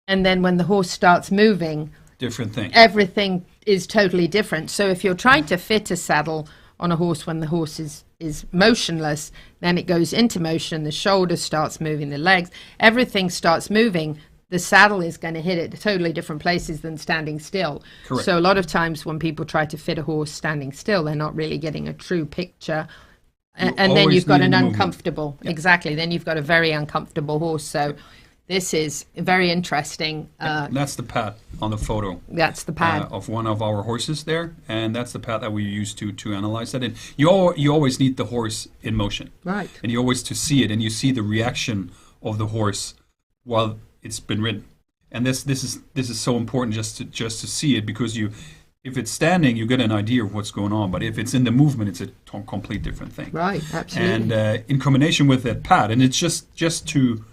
Speaker 3: and then when the horse starts moving,
Speaker 10: different thing.
Speaker 3: Everything is totally different. So if you're trying to fit a saddle on a horse when the horse is motionless, then it goes into motion, the shoulder starts moving, the legs, everything starts moving. The saddle is going to hit it totally different places than standing still.
Speaker 10: Correct.
Speaker 3: So a lot of times when people try to fit a horse standing still, they're not really getting a true picture. And then you've got an uncomfortable, exactly, then you've got a very uncomfortable horse. So this is very interesting.
Speaker 10: That's the pad on the photo.
Speaker 3: That's the pad
Speaker 10: of one of our horses there, and that's the pad that we use to analyze that. And you always need the horse in motion,
Speaker 3: right? And
Speaker 10: you always to see it, and you see the reaction of the horse while it's been ridden. And this is so important just to see it, because if it's standing, you get an idea of what's going on. But if it's in the movement, it's a complete different thing.
Speaker 3: Right, absolutely.
Speaker 10: And in combination with that pad, and it's just to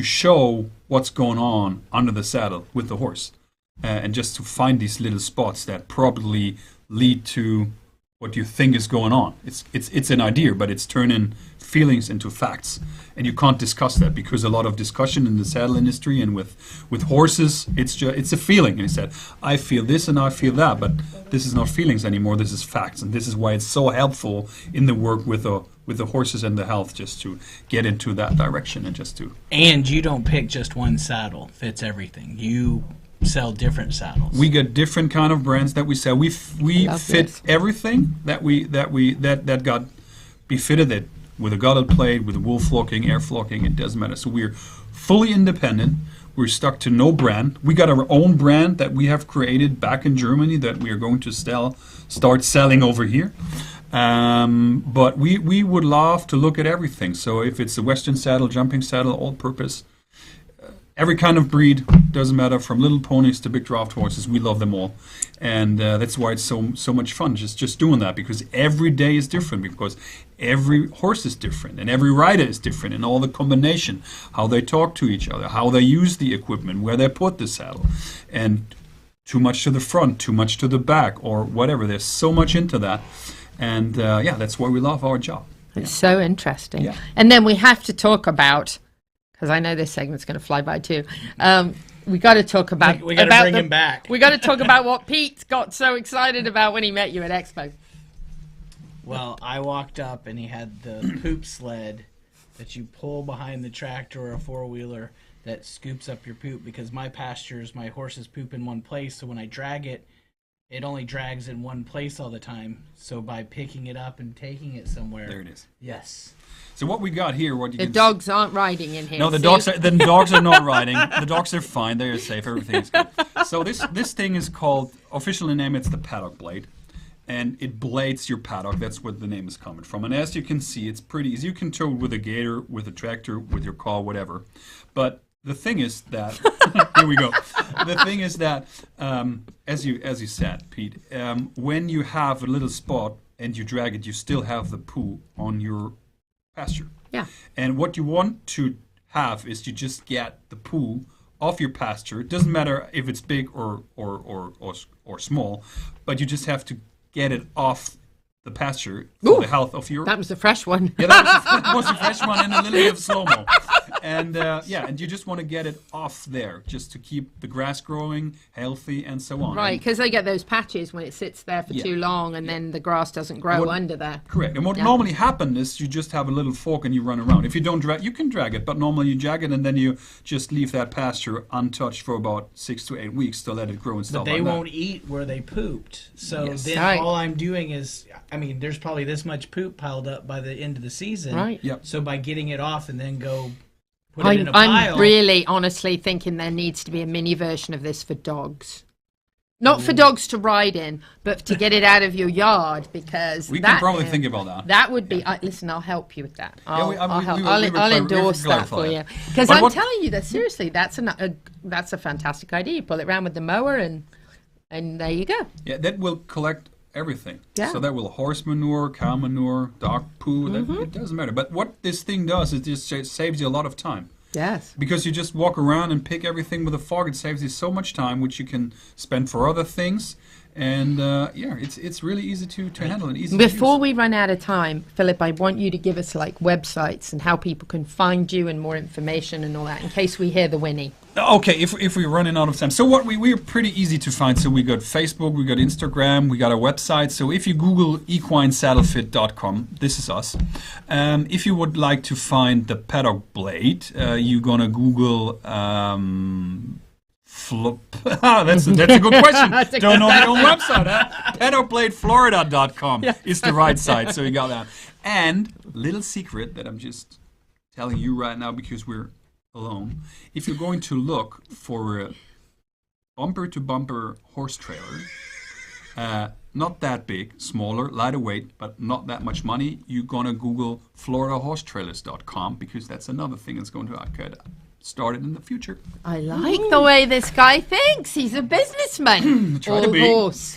Speaker 10: show what's going on under the saddle with the horse, and just to find these little spots that probably lead to what you think is going on. It's an idea, but it's turning feelings into facts, and you can't discuss that, because a lot of discussion in the saddle industry and with horses, it's a feeling. And he said, I feel this and I feel that, but this is not feelings anymore. This is facts, and this is why it's so helpful in the work with the horses and the health, just to get into that direction and just to.
Speaker 4: And you don't pick just one saddle, fits everything. You sell different saddles.
Speaker 10: We get different kind of brands that we sell. We fit everything that got befitted it with a gutted plate, with a wool flocking, air flocking. It doesn't matter. So we're fully independent. We're stuck to no brand. We got our own brand that we have created back in Germany that we are going to start selling over here. But we would love to look at everything. So if it's a Western saddle, jumping saddle, all-purpose, every kind of breed, doesn't matter, from little ponies to big draft horses, we love them all. And that's why it's so much fun just doing that, because every day is different, because every horse is different and every rider is different, and all the combination, how they talk to each other, how they use the equipment, where they put the saddle, and too much to the front, too much to the back, or whatever. There's so much into that. And that's why we love our job.
Speaker 3: It's so interesting.
Speaker 10: Yeah.
Speaker 3: And then we have to talk about, because I know this segment's going to fly by too. We got to talk about.
Speaker 4: We got to bring him back.
Speaker 3: We got to talk about what Pete got so excited about when he met you at Expo.
Speaker 4: Well, I walked up and he had the poop sled that you pull behind the tractor or a four-wheeler that scoops up your poop, because my horses poop in one place, so when I drag it, it only drags in one place all the time. So by picking it up and taking it somewhere.
Speaker 10: There it is.
Speaker 4: Yes.
Speaker 10: So what we got here,
Speaker 3: the dogs aren't riding in here.
Speaker 10: No, the dogs are not riding. The dogs are fine. They are safe. Everything is good. So this thing is called, officially name, it's the paddock blade. And it blades your paddock. That's where the name is coming from. And as you can see, it's pretty easy. You can tow it with a gator, with a tractor, with your car, whatever. But the thing is that here we go. The thing is that as you said, Pete, when you have a little spot and you drag it, you still have the poo on your pasture.
Speaker 3: Yeah.
Speaker 10: And what you want to have is you just get the poo off your pasture. It doesn't matter if it's big or small, but you just have to get it off the pasture for the health of your.
Speaker 3: That was a fresh one.
Speaker 10: Yeah, that was a fresh one and a little bit of slow-mo. And and you just want to get it off there, just to keep the grass growing, healthy, and so on.
Speaker 3: Right, because they get those patches when it sits there for too long, and then the grass doesn't grow under there.
Speaker 10: Correct. And what normally happens is you just have a little fork and you run around. If you don't drag, you can drag it, but normally you drag it and then you just leave that pasture untouched for about 6 to 8 weeks to let it grow and stuff
Speaker 4: But they
Speaker 10: like that.
Speaker 4: won't eat where they pooped. So then
Speaker 3: Right.
Speaker 4: all I'm doing is, I mean, there's probably this much poop piled up by the end of the season.
Speaker 3: Right.
Speaker 10: Yep.
Speaker 4: So by getting it off and then go put it in a
Speaker 3: I'm
Speaker 4: pile.
Speaker 3: really honestly thinking there needs to be a mini version of this for dogs. Not for dogs to ride in, but to get it out of your yard, because
Speaker 10: We
Speaker 3: that,
Speaker 10: can probably think about that.
Speaker 3: That would be. Listen, I'll help you with that. I'll,
Speaker 10: we-
Speaker 3: I'll
Speaker 10: we
Speaker 3: help.
Speaker 10: will-
Speaker 3: I'll,
Speaker 10: we will
Speaker 3: I'll
Speaker 10: clar-
Speaker 3: endorse
Speaker 10: we will
Speaker 3: that for
Speaker 10: clarify
Speaker 3: you,
Speaker 10: it.
Speaker 3: because
Speaker 10: But
Speaker 3: I'm
Speaker 10: what-
Speaker 3: telling you that seriously. That's a fantastic idea. You pull it around with the mower, and there you go.
Speaker 10: Yeah, that will collect everything.
Speaker 3: Yeah.
Speaker 10: So that will horse manure, cow manure, dog poo. It doesn't matter. But what this thing does is just saves you a lot of time.
Speaker 3: Yes.
Speaker 10: Because you just walk around and pick everything with a fork. It saves you so much time, which you can spend for other things. And it's really easy to handle and easy
Speaker 3: Before
Speaker 10: to use.
Speaker 3: we run out of time, Philip, I want you to give us like websites and how people can find you and more information and all that, in case we hear the whinny.
Speaker 10: Okay, if we're running out of time. So what we're pretty easy to find. So we got Facebook, we got Instagram, we got a website. So if you Google equinesaddlefit.com, this is us. If you would like to find the paddock blade, you're gonna Google that's a good question. Don't know their own website, huh? Paddockbladeflorida.com is the right site, so you got that. And little secret that I'm just telling you right now because we're alone. If you're going to look for a bumper-to-bumper horse trailer, not that big, smaller, lighter weight, but not that much money, you're going to Google FloridaHorseTrailers.com because that's another thing that's going to get started in the future.
Speaker 3: I like the way this guy thinks. He's a businessman.
Speaker 10: Try to
Speaker 3: All
Speaker 10: be.
Speaker 3: horse.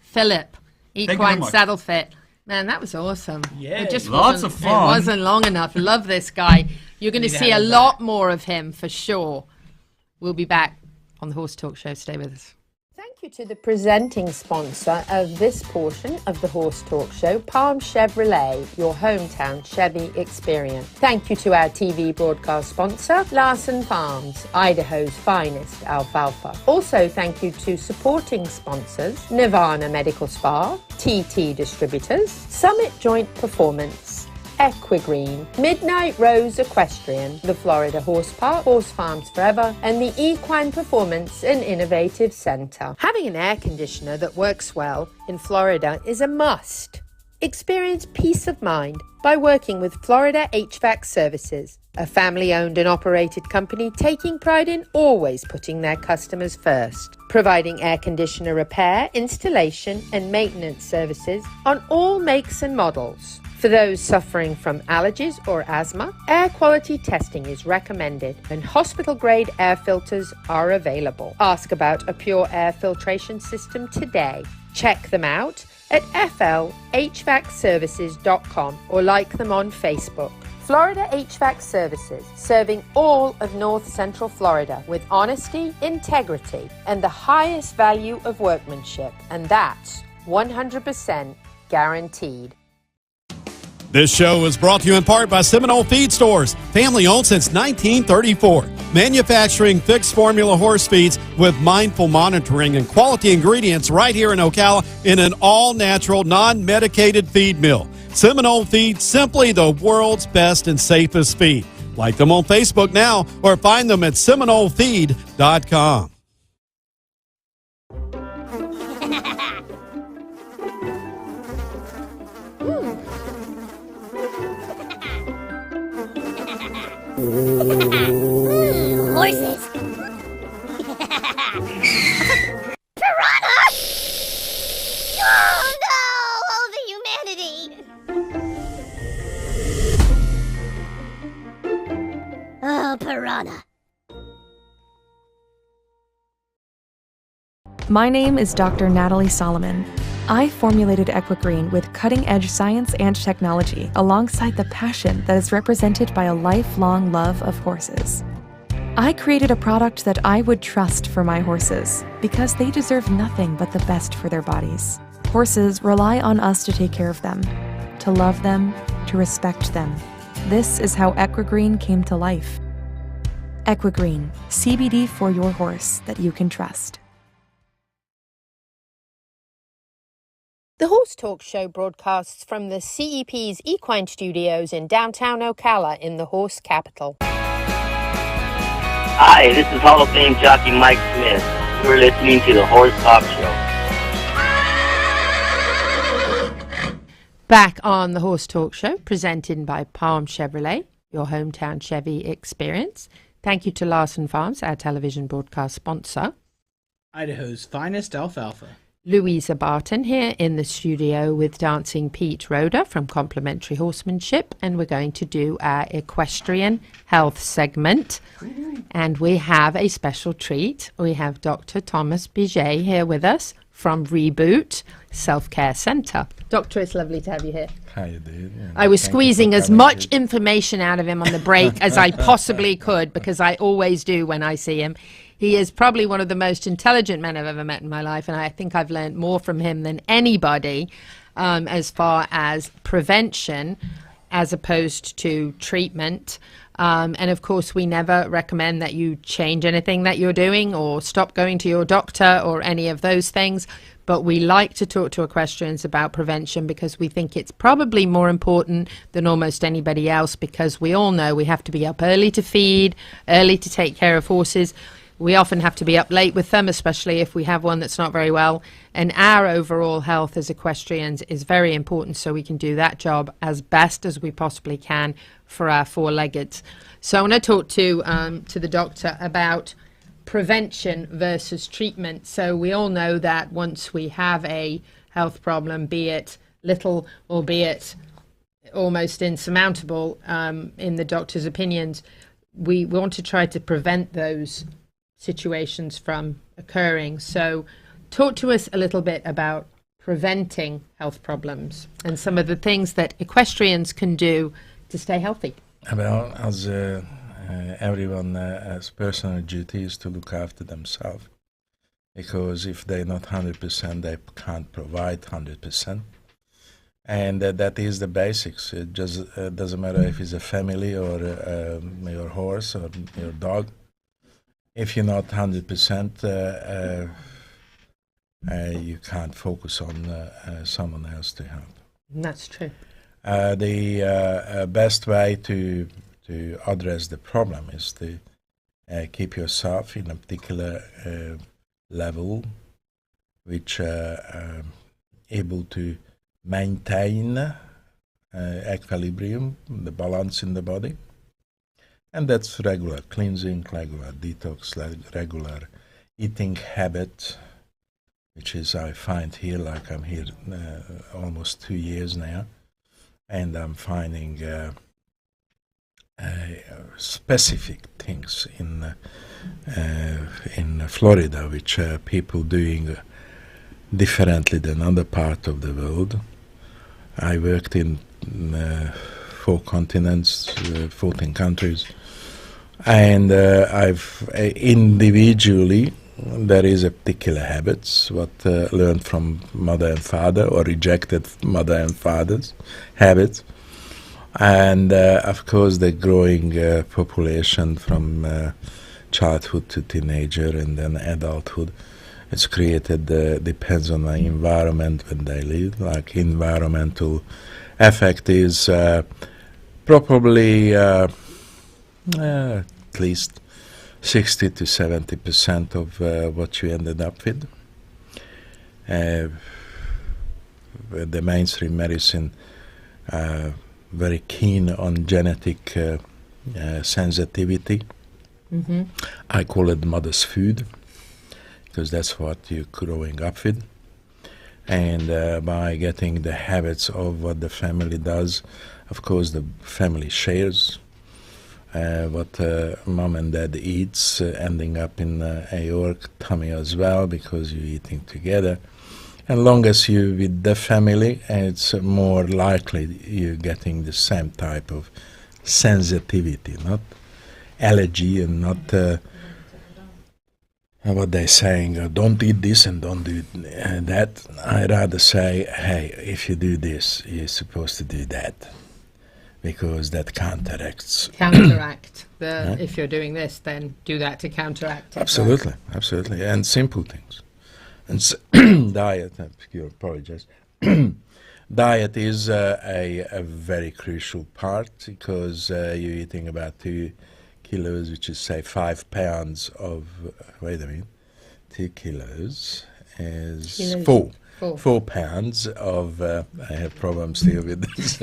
Speaker 3: Philip,
Speaker 10: you very
Speaker 3: Equine
Speaker 10: much.
Speaker 3: Saddle Fit. Man, that was awesome.
Speaker 4: Yay.
Speaker 3: It just
Speaker 10: Lots
Speaker 3: wasn't-
Speaker 10: of fun.
Speaker 3: It wasn't long enough. Love this guy. You're going to
Speaker 4: Need to
Speaker 3: see a
Speaker 4: have him
Speaker 3: lot more of him for sure. We'll be back on the Horse Talk Show. Stay with us. Thank you to the presenting sponsor of this portion of the Horse Talk Show, Palm Chevrolet, your hometown Chevy experience. Thank you to our TV broadcast sponsor, Larson Farms, Idaho's finest alfalfa. Also, thank you to supporting sponsors, Nirvana Medical Spa, TT Distributors, Summit Joint Performance, Equigreen, Midnight Rose Equestrian, the Florida Horse Park, Horse Farms Forever, and the Equine Performance and Innovative Center. Having an air conditioner that works well in Florida is a must. Experience peace of mind by working with Florida HVAC Services, a family-owned and operated company taking pride in always putting their customers first, providing air conditioner repair, installation, and maintenance services on all makes and models. For those suffering from allergies or asthma, air quality testing is recommended and hospital-grade air filters are available. Ask about a pure air filtration system today. Check them out at flhvacservices.com or like them on Facebook. Florida HVAC Services, serving all of North Central Florida with honesty, integrity, and the highest value of workmanship. And that's 100% guaranteed.
Speaker 8: This show is brought to you in part by Seminole Feed Stores, family owned since 1934. Manufacturing fixed formula horse feeds with mindful monitoring and quality ingredients right here in Ocala in an all-natural, non-medicated feed mill. Seminole Feed, simply the world's best and safest feed. Like them on Facebook now or find them at SeminoleFeed.com.
Speaker 9: Horses. Piranha! Oh no! Oh, the humanity! Oh, piranha.
Speaker 11: My name is Dr. Natalie Solomon. I formulated Equigreen with cutting-edge science and technology alongside the passion that is represented by a lifelong love of horses. I created a product that I would trust for my horses because they deserve nothing but the best for their bodies. Horses rely on us to take care of them, to love them, to respect them. This is how Equigreen came to life. Equine, CBD for your horse that you can trust.
Speaker 3: The Horse Talk Show broadcasts from the CEP's Equine Studios in downtown Ocala in the horse capital.
Speaker 6: Hi, this is Hall of Fame jockey Mike Smith. You're listening to the Horse Talk Show.
Speaker 3: Back on the Horse Talk Show, presented by Palm Chevrolet, your hometown Chevy experience. Thank you to Larson Farms, our television broadcast sponsor.
Speaker 4: Idaho's finest alfalfa.
Speaker 3: Louisa Barton here in the studio with Dancing Pete Rodda from Complementary Horsemanship, and we're going to do our equestrian health segment. And we have a special treat. We have Dr. Thomas Bige here with us from Reboot Self-Care Center. Doctor, it's lovely to have you here.
Speaker 12: How you do?
Speaker 3: I was squeezing as much information out of him on the break as I possibly could, because I always do when I see him. He is probably one of the most intelligent men I've ever met in my life, and I think I've learned more from him than anybody as far as prevention as opposed to treatment. And of course, we never recommend that you change anything that you're doing or stop going to your doctor or any of those things. But we like to talk to equestrians about prevention because we think it's probably more important than almost anybody else, because we all know we have to be up early to feed, early to take care of horses. We often have to be up late with them, especially if we have one that's not very well. And our overall health as equestrians is very important, so we can do that job as best as we possibly can for our four-leggeds. So I want to talk to the doctor about prevention versus treatment. So we all know that once we have a health problem, be it little or be it almost insurmountable, in the doctor's opinions, we want to try to prevent those situations from occurring. So talk to us a little bit about preventing health problems and some of the things that equestrians can do to stay healthy.
Speaker 12: Well, as everyone's personal duty is to look after themselves, because if they're not 100%, they can't provide 100%. And that is the basics. It just doesn't matter if it's a family or your horse or your dog. If you're not 100%, you can't focus on someone else to help.
Speaker 3: That's true.
Speaker 12: The best way to address the problem is to keep yourself in a particular level, which able to maintain equilibrium, the balance in the body. And that's regular cleansing, regular detox, regular eating habit, which is I find here, like I'm here almost 2 years now, and I'm finding specific things in Florida, which people doing differently than other part of the world. I worked in 4 continents, 14 countries, and I've individually there is a particular habits what learned from mother and father or rejected mother and father's habits, and of course the growing population from childhood to teenager and then adulthood. It's created, depends on the environment when they live, like environmental effect is probably at least 60 to 70% of what you ended up with. The mainstream medicine very keen on genetic sensitivity.
Speaker 3: Mm-hmm.
Speaker 12: I call it mother's food, because that's what you're growing up with. And by getting the habits of what the family does, of course the family shares what mom and dad eats, ending up in your tummy as well, because you're eating together. And long as you're with the family, it's more likely you're getting the same type of sensitivity, not allergy and not what they're saying, don't eat this and don't do that. I'd rather say, hey, if you do this, you're supposed to do that. because that counteracts.
Speaker 3: Counteract if you're doing this, then do that to counteract it.
Speaker 12: Absolutely, absolutely, and simple things. And diet. I apologize. Diet is a very crucial part because you're eating about 2 kilos, which is say 5 pounds of. Wait a minute, 2 kilos is 4 pounds of. I have problems still with this.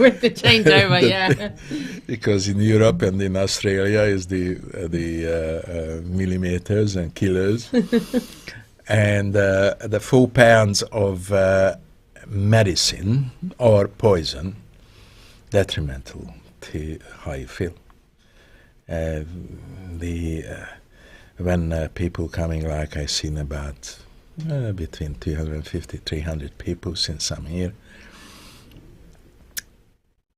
Speaker 3: With the changeover, yeah.
Speaker 12: Because in Europe and in Australia is the millimeters and kilos, and the 4 pounds of medicine or poison detrimental to how you feel. When people coming, like I seen about between 250, 300 people since I'm here,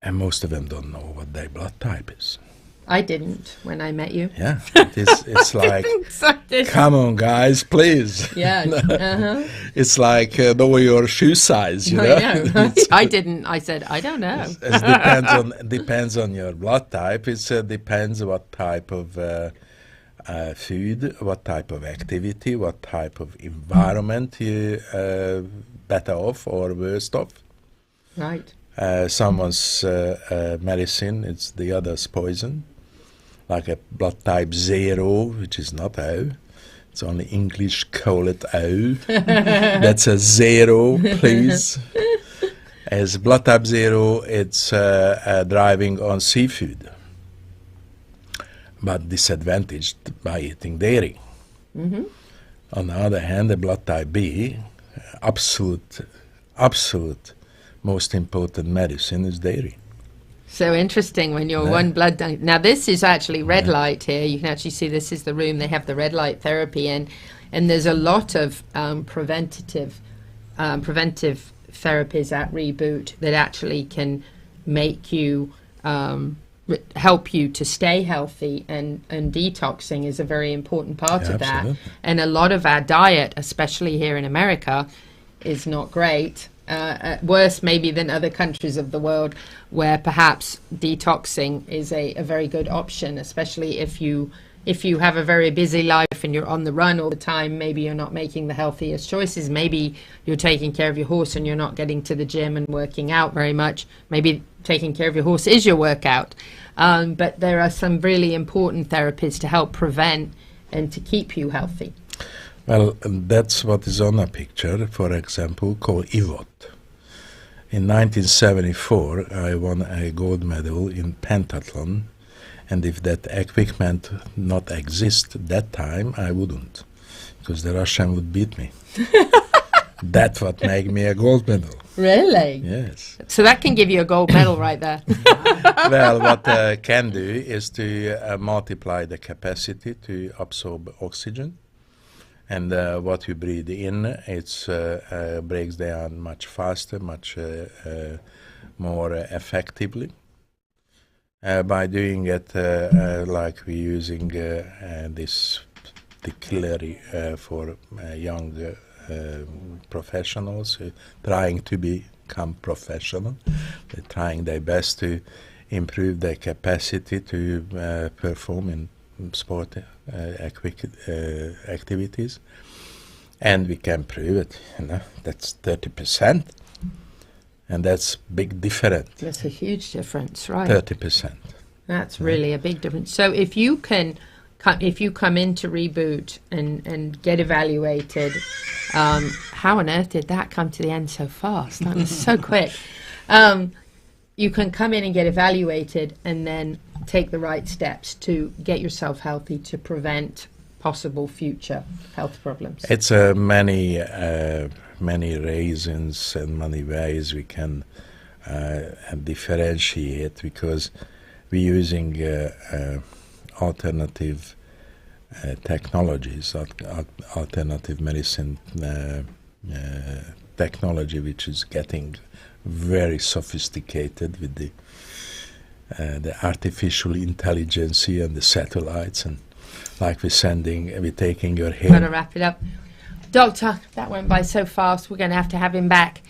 Speaker 12: and most of them don't know what their blood type is.
Speaker 3: I didn't when I met you.
Speaker 12: Yeah, it's like, come on, guys, please.
Speaker 3: Yeah. Uh-huh.
Speaker 12: It's like know your shoe size, you know.
Speaker 3: I know. I didn't. I said I don't know.
Speaker 12: It depends on your blood type. It depends what type of food, what type of activity, what type of environment you better off or worse off.
Speaker 3: Right.
Speaker 12: Someone's medicine, it's the other's poison. Like a blood type 0, which is not O. It's only English call it O. That's a 0, please. As blood type 0, it's driving on seafood, but disadvantaged by eating dairy. Mm-hmm. On the other hand, the blood type B, absolute most important medicine is dairy.
Speaker 3: So interesting when you're one blood type. Now this is actually red light here. You can actually see this is the room they have the red light therapy in, and there's a lot of preventive therapies at Reboot that actually can make you help you to stay healthy, and detoxing is a very important part of that. And a lot of our diet, especially here in America, is not great. Worse maybe than other countries of the world, where perhaps detoxing is a very good option, especially if you have a very busy life and you're on the run all the time. Maybe you're not making the healthiest choices. Maybe you're taking care of your horse and you're not getting to the gym and working out very much. Maybe taking care of your horse is your workout. But there are some really important therapies to help prevent and to keep you healthy.
Speaker 12: Well, that's what is on a picture, for example, called Cayot. In 1974, I won a gold medal in pentathlon, and if that equipment not exist at that time, I wouldn't, because the Russian would beat me. That's what made me a gold medal.
Speaker 3: Really?
Speaker 12: Yes.
Speaker 3: So that can give you a gold medal right there.
Speaker 12: Well, what can do is to multiply the capacity to absorb oxygen. And what you breathe in, it breaks down much faster, much more effectively. By doing it like we're using this particularly for young professionals trying to become professional. They're trying their best to improve their capacity to perform in sport activities, and we can prove it. That's 30%, and that's big difference.
Speaker 3: That's a huge difference, right?
Speaker 12: 30%.
Speaker 3: That's really a big difference. So if you come into Reboot and get evaluated, how on earth did that come to the end so fast? That was so quick. You can come in and get evaluated and then take the right steps to get yourself healthy to prevent possible future health problems.
Speaker 12: It's many reasons and many ways we can differentiate, because we're using alternative technologies, alternative medicine technology, which is getting very sophisticated with the artificial intelligence and the satellites, and like we're taking your hair.
Speaker 3: Got to wrap it up. Doctor, that went by so fast. We're going to have him back.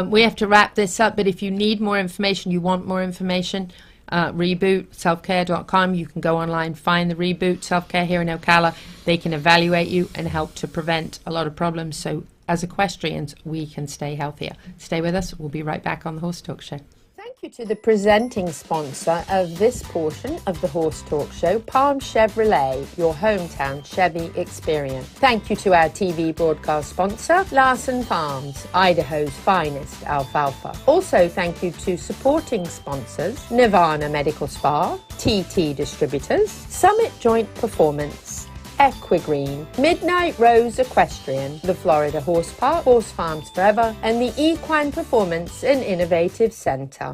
Speaker 3: We have to wrap this up, but if you need more information, you want more information, rebootselfcare.com. You can go online, find the Reboot Self-Care here in Ocala. They can evaluate you and help to prevent a lot of problems. So as equestrians, we can stay healthier. Stay with us. We'll be right back on the Horse Talk Show. Thank you to the presenting sponsor of this portion of the Horse Talk Show, Palm Chevrolet, your hometown Chevy experience. Thank you to our TV broadcast sponsor, Larson Farms, Idaho's finest alfalfa. Also, thank you to supporting sponsors, Nirvana Medical Spa, TT Distributors, Summit Joint Performance, Equine, Midnight Rose Equestrian, the Florida Horse Park, Horse Farms Forever, and the Equine Performance and Innovative Center.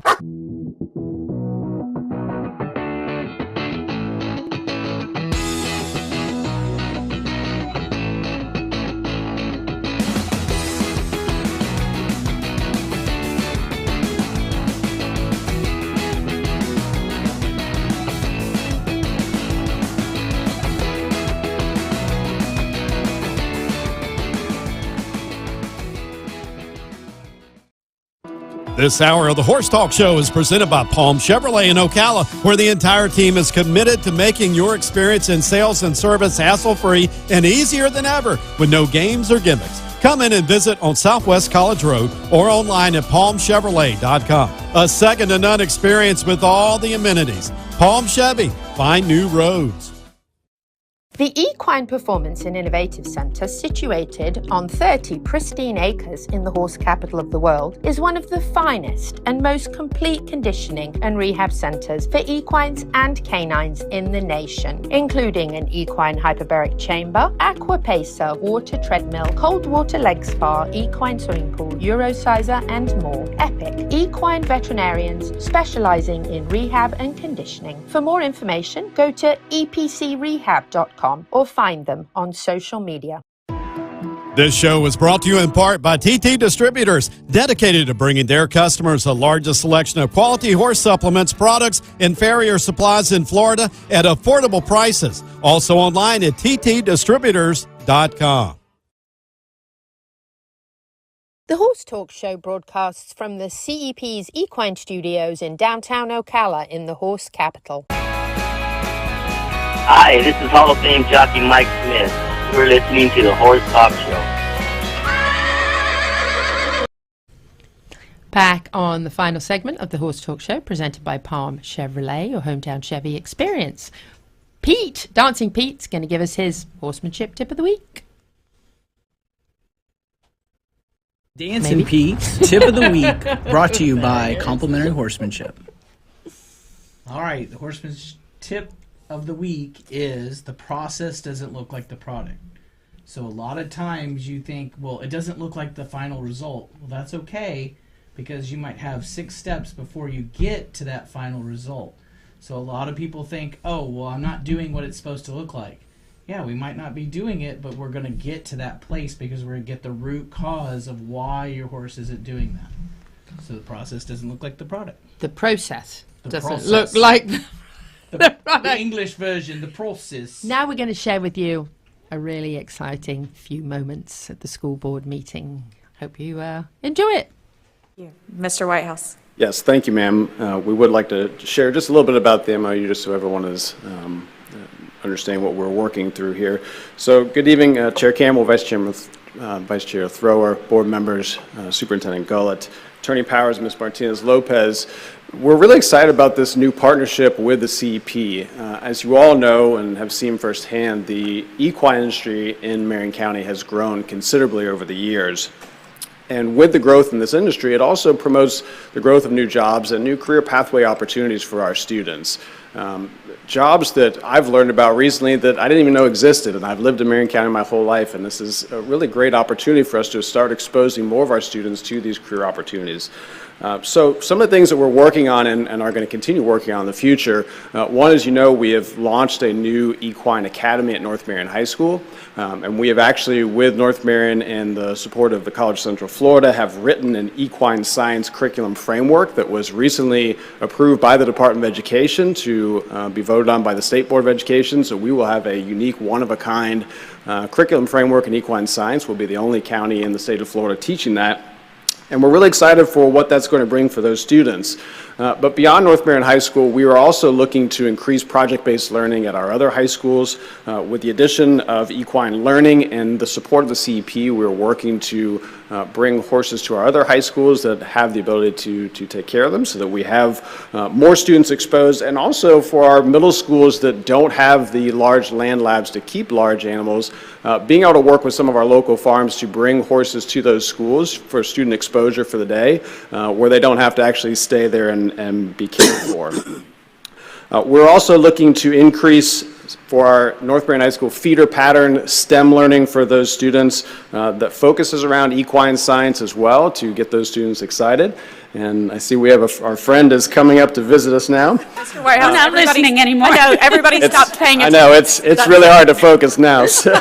Speaker 8: This hour of the Horse Talk Show is presented by Palm Chevrolet in Ocala, where the entire team is committed to making your experience in sales and service hassle-free and easier than ever with no games or gimmicks. Come in and visit on Southwest College Road or online at palmchevrolet.com. A second-to-none experience with all the amenities. Palm Chevy, find new roads.
Speaker 3: The Equine Performance and Innovative Center, situated on 30 pristine acres in the horse capital of the world, is one of the finest and most complete conditioning and rehab centers for equines and canines in the nation, including an equine hyperbaric chamber, aqua pacer, water treadmill, cold water leg spa, equine swimming pool, Eurosizer, and more. Epic equine veterinarians specializing in rehab and conditioning. For more information, go to epcrehab.com. Or find them on social media.
Speaker 8: This show was brought to you in part by TT Distributors, dedicated to bringing their customers the largest selection of quality horse supplements, products, and farrier supplies in Florida at affordable prices. Also online at ttdistributors.com.
Speaker 3: The Horse Talk Show broadcasts from the CEP's Equine Studios in downtown Ocala in the horse capital.
Speaker 6: Hi, this is Hall of Fame jockey Mike Smith. You're listening to the Horse Talk Show.
Speaker 3: Back on the final segment of the Horse Talk Show, presented by Palm Chevrolet, your hometown Chevy experience. Pete, Dancing Pete's going to give us his horsemanship tip of the week.
Speaker 4: Dancin Pete's tip of the week, brought to you by Complementary Horsemanship. All right, the horsemanship tip of the week is the process doesn't look like the product. So a lot of times you think, well, it doesn't look like the final result. Well, that's okay, because you might have 6 steps before you get to that final result. So a lot of people think, oh, well, I'm not doing what it's supposed to look like. Yeah, we might not be doing it, but we're going to get to that place because we're going to get the root cause of why your horse isn't doing that. So the process doesn't look like the product.
Speaker 3: The process doesn't
Speaker 4: process.
Speaker 3: look like
Speaker 4: the English version, the process.
Speaker 3: Now we're going to share with you a really exciting few moments at the school board meeting. Hope you enjoy it.
Speaker 11: Mr. Whitehouse.
Speaker 13: Yes, thank you, ma'am. We would like to share just a little bit about the MOU, just so everyone is understanding what we're working through here. So, good evening, Chair Campbell, Vice Chair Thrower, board members, Superintendent Gullett, Attorney Powers, Ms. Martinez-Lopez. We're really excited about this new partnership with the CEP. As you all know and have seen firsthand, the equine industry in Marion County has grown considerably over the years. And with the growth in this industry, it also promotes the growth of new jobs and new career pathway opportunities for our students. Jobs that I've learned about recently that I didn't even know existed, and I've lived in Marion County my whole life, and this is a really great opportunity for us to start exposing more of our students to these career opportunities. So some of the things that we're working on and are going to continue working on in the future, one is, you know, we have launched a new equine academy at North Marion High School, and we have actually, with North Marion and the support of the College of Central Florida, have written an equine science curriculum framework that was recently approved by the Department of Education to to be voted on by the State Board of Education, so we will have a unique, one-of-a-kind curriculum framework in equine science. We'll be the only county in the state of Florida teaching that. And we're really excited for what that's going to bring for those students. But beyond North Marion High School, we are also looking to increase project-based learning at our other high schools. With the addition of equine learning and the support of the CEP, we're working to bring horses to our other high schools that have the ability to take care of them, so that we have more students exposed, and also for our middle schools that don't have the large land labs to keep large animals, being able to work with some of our local farms to bring horses to those schools for student exposure for the day, where they don't have to actually stay there and be cared for. We're also looking to increase for our North Marion High School feeder pattern STEM learning for those students that focuses around equine science as well, to get those students excited. And I see we have our friend is coming up to visit us now.
Speaker 14: Mr. Whitehouse, I'm not listening anymore. I know, everybody stopped paying attention.
Speaker 13: I know, it's really hard to focus now. So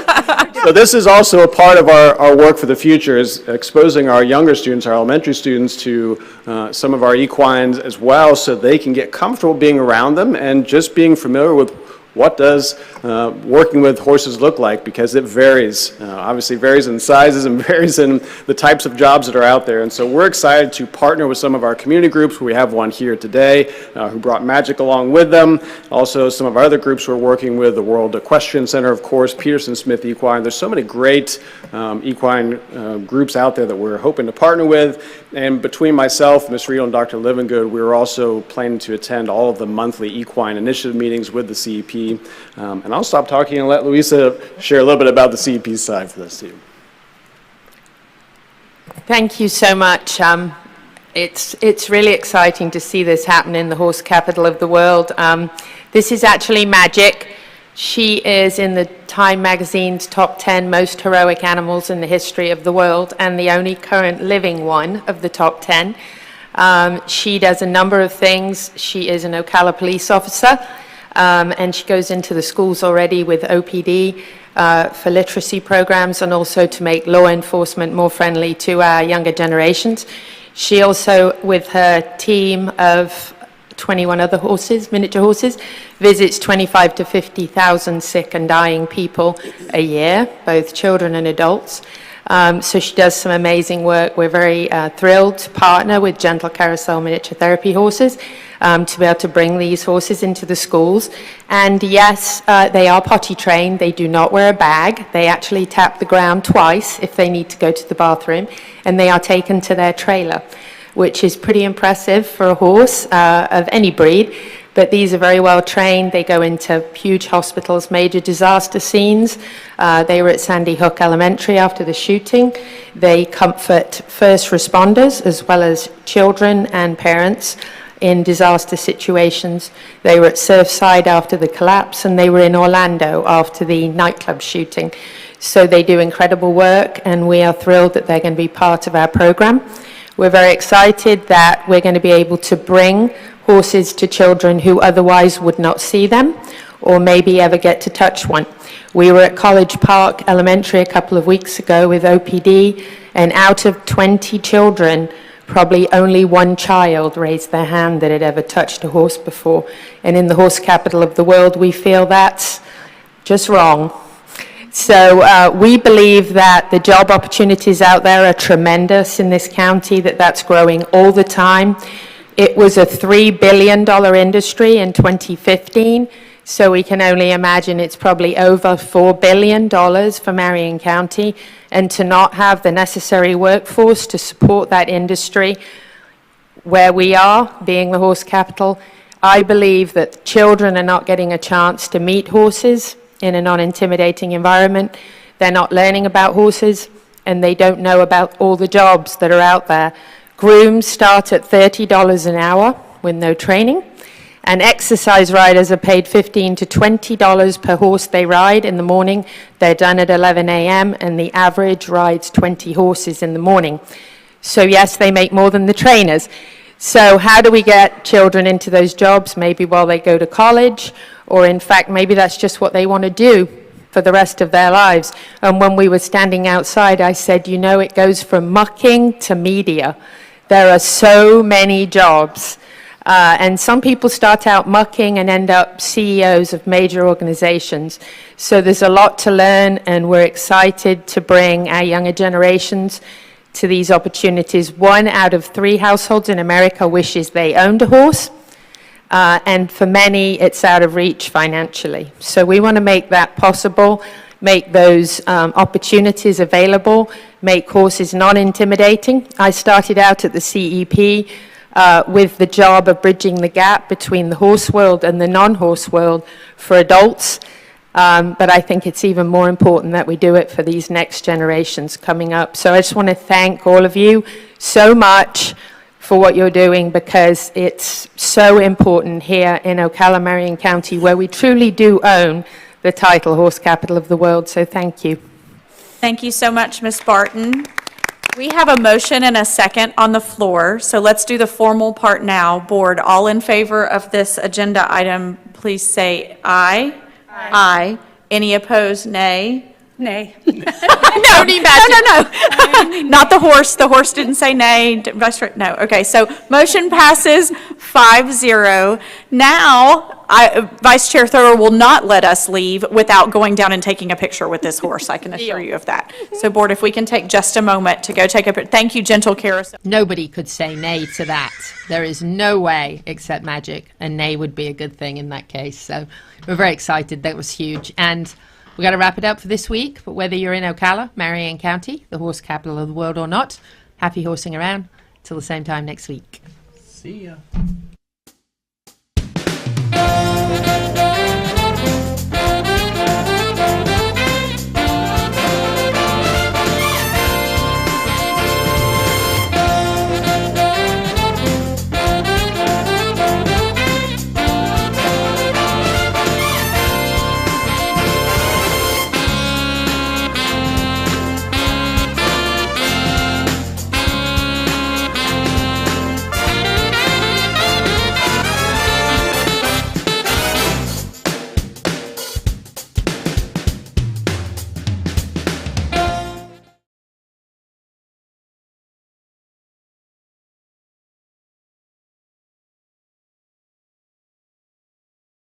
Speaker 13: this is also a part of our work for the future, is exposing our younger students, our elementary students, to some of our equines as well, so they can get comfortable being around them and just being familiar with what does working with horses look like, because it varies, obviously varies in sizes and varies in the types of jobs that are out there. And so we're excited to partner with some of our community groups. We have one here today who brought Magic along with them. Also some of our other groups we're working with, the World Equestrian Center, of course, Peterson Smith Equine. There's so many great equine groups out there that we're hoping to partner with. And between myself, Ms. Riedel, and Dr. Livingood, we're also planning to attend all of the monthly equine initiative meetings with the CEP. And I'll stop talking and let Louisa share a little bit about the CEP side for this too.
Speaker 3: Thank you so much. It's really exciting to see this happen in the horse capital of the world. This is actually Magic. She is in the Time magazine's top 10 most heroic animals in the history of the world, and the only current living one of the top 10. She does a number of things. She is an Ocala police officer, and she goes into the schools already with OPD for literacy programs, and also to make law enforcement more friendly to our younger generations. She also, with her team of 21 other horses, miniature horses, visits 25 to 50,000 sick and dying people a year, both children and adults. So she does some amazing work. We're very thrilled to partner with Gentle Carousel Miniature Therapy Horses to be able to bring these horses into the schools. And yes, they are potty trained. They do not wear a bag. They actually tap the ground twice if they need to go to the bathroom, and they are taken to their trailer, which is pretty impressive for a horse of any breed. But these are very well trained. They go into huge hospitals, major disaster scenes. They were at Sandy Hook Elementary after the shooting. They comfort first responders as well as children and parents in disaster situations. They were at Surfside after the collapse, and they were in Orlando after the nightclub shooting. So they do incredible work, and we are thrilled that they're going to be part of our program. We're very excited that we're going to be able to bring horses to children who otherwise would not see them or maybe ever get to touch one. We were at College Park Elementary a couple of weeks ago with OPD, and out of 20 children, probably only one child raised their hand that had ever touched a horse before. And in the horse capital of the world, we feel that's just wrong. So we believe that the job opportunities out there are tremendous in this county, that's growing all the time. It was a $3 billion industry in 2015, so we can only imagine it's probably over $4 billion for Marion County. And to not have the necessary workforce to support that industry where we are, being the horse capital, I believe that children are not getting a chance to meet horses in a non-intimidating environment. They're not learning about horses, and they don't know about all the jobs that are out there. Grooms start at $30 an hour with no training, and exercise riders are paid $15 to $20 per horse they ride in the morning. They're done at 11 a.m., and the average rides 20 horses in the morning. So yes, they make more than the trainers. So how do we get children into those jobs? Maybe while they go to college, or in fact, maybe that's just what they want to do for the rest of their lives. And when we were standing outside, I said, you know, it goes from mucking to media. There are so many jobs And some people start out mucking and end up CEOs of major organizations. So there's a lot to learn, and we're excited to bring our younger generations to these opportunities. 1 out of 3 households in America wishes they owned a horse. And for many, it's out of reach financially. So we want to make that possible, make those opportunities available, make horses not intimidating. I started out at the CEP with the job of bridging the gap between the horse world and the non-horse world for adults. But I think it's even more important that we do it for these next generations coming up. So I just want to thank all of you so much for what you're doing, because it's so important here in Ocala, Marion County, where we truly do own the title Horse Capital of the World. So thank you.
Speaker 14: Thank you so much, Ms. Barton. We have a motion and a second on the floor, so let's do the formal part now. Board, all in favor of this agenda item, please say aye. Aye. Aye. Any opposed, nay?
Speaker 15: Nay.
Speaker 14: No. Not the horse. The horse didn't say nay. No. Okay, so motion passes 5-0. Now, Vice Chair Thrower will not let us leave without going down and taking a picture with this horse. I can assure you of that. So, Board, if we can take just a moment to go take a picture. Thank you, gentle carousel.
Speaker 3: Nobody could say nay to that. There is no way, except magic, a nay would be a good thing in that case. So we're very excited. That was huge. And we got to wrap it up for this week, but whether you're in Ocala, Marion County, the horse capital of the world or not, happy horsing around. Till the same time next week.
Speaker 4: See ya.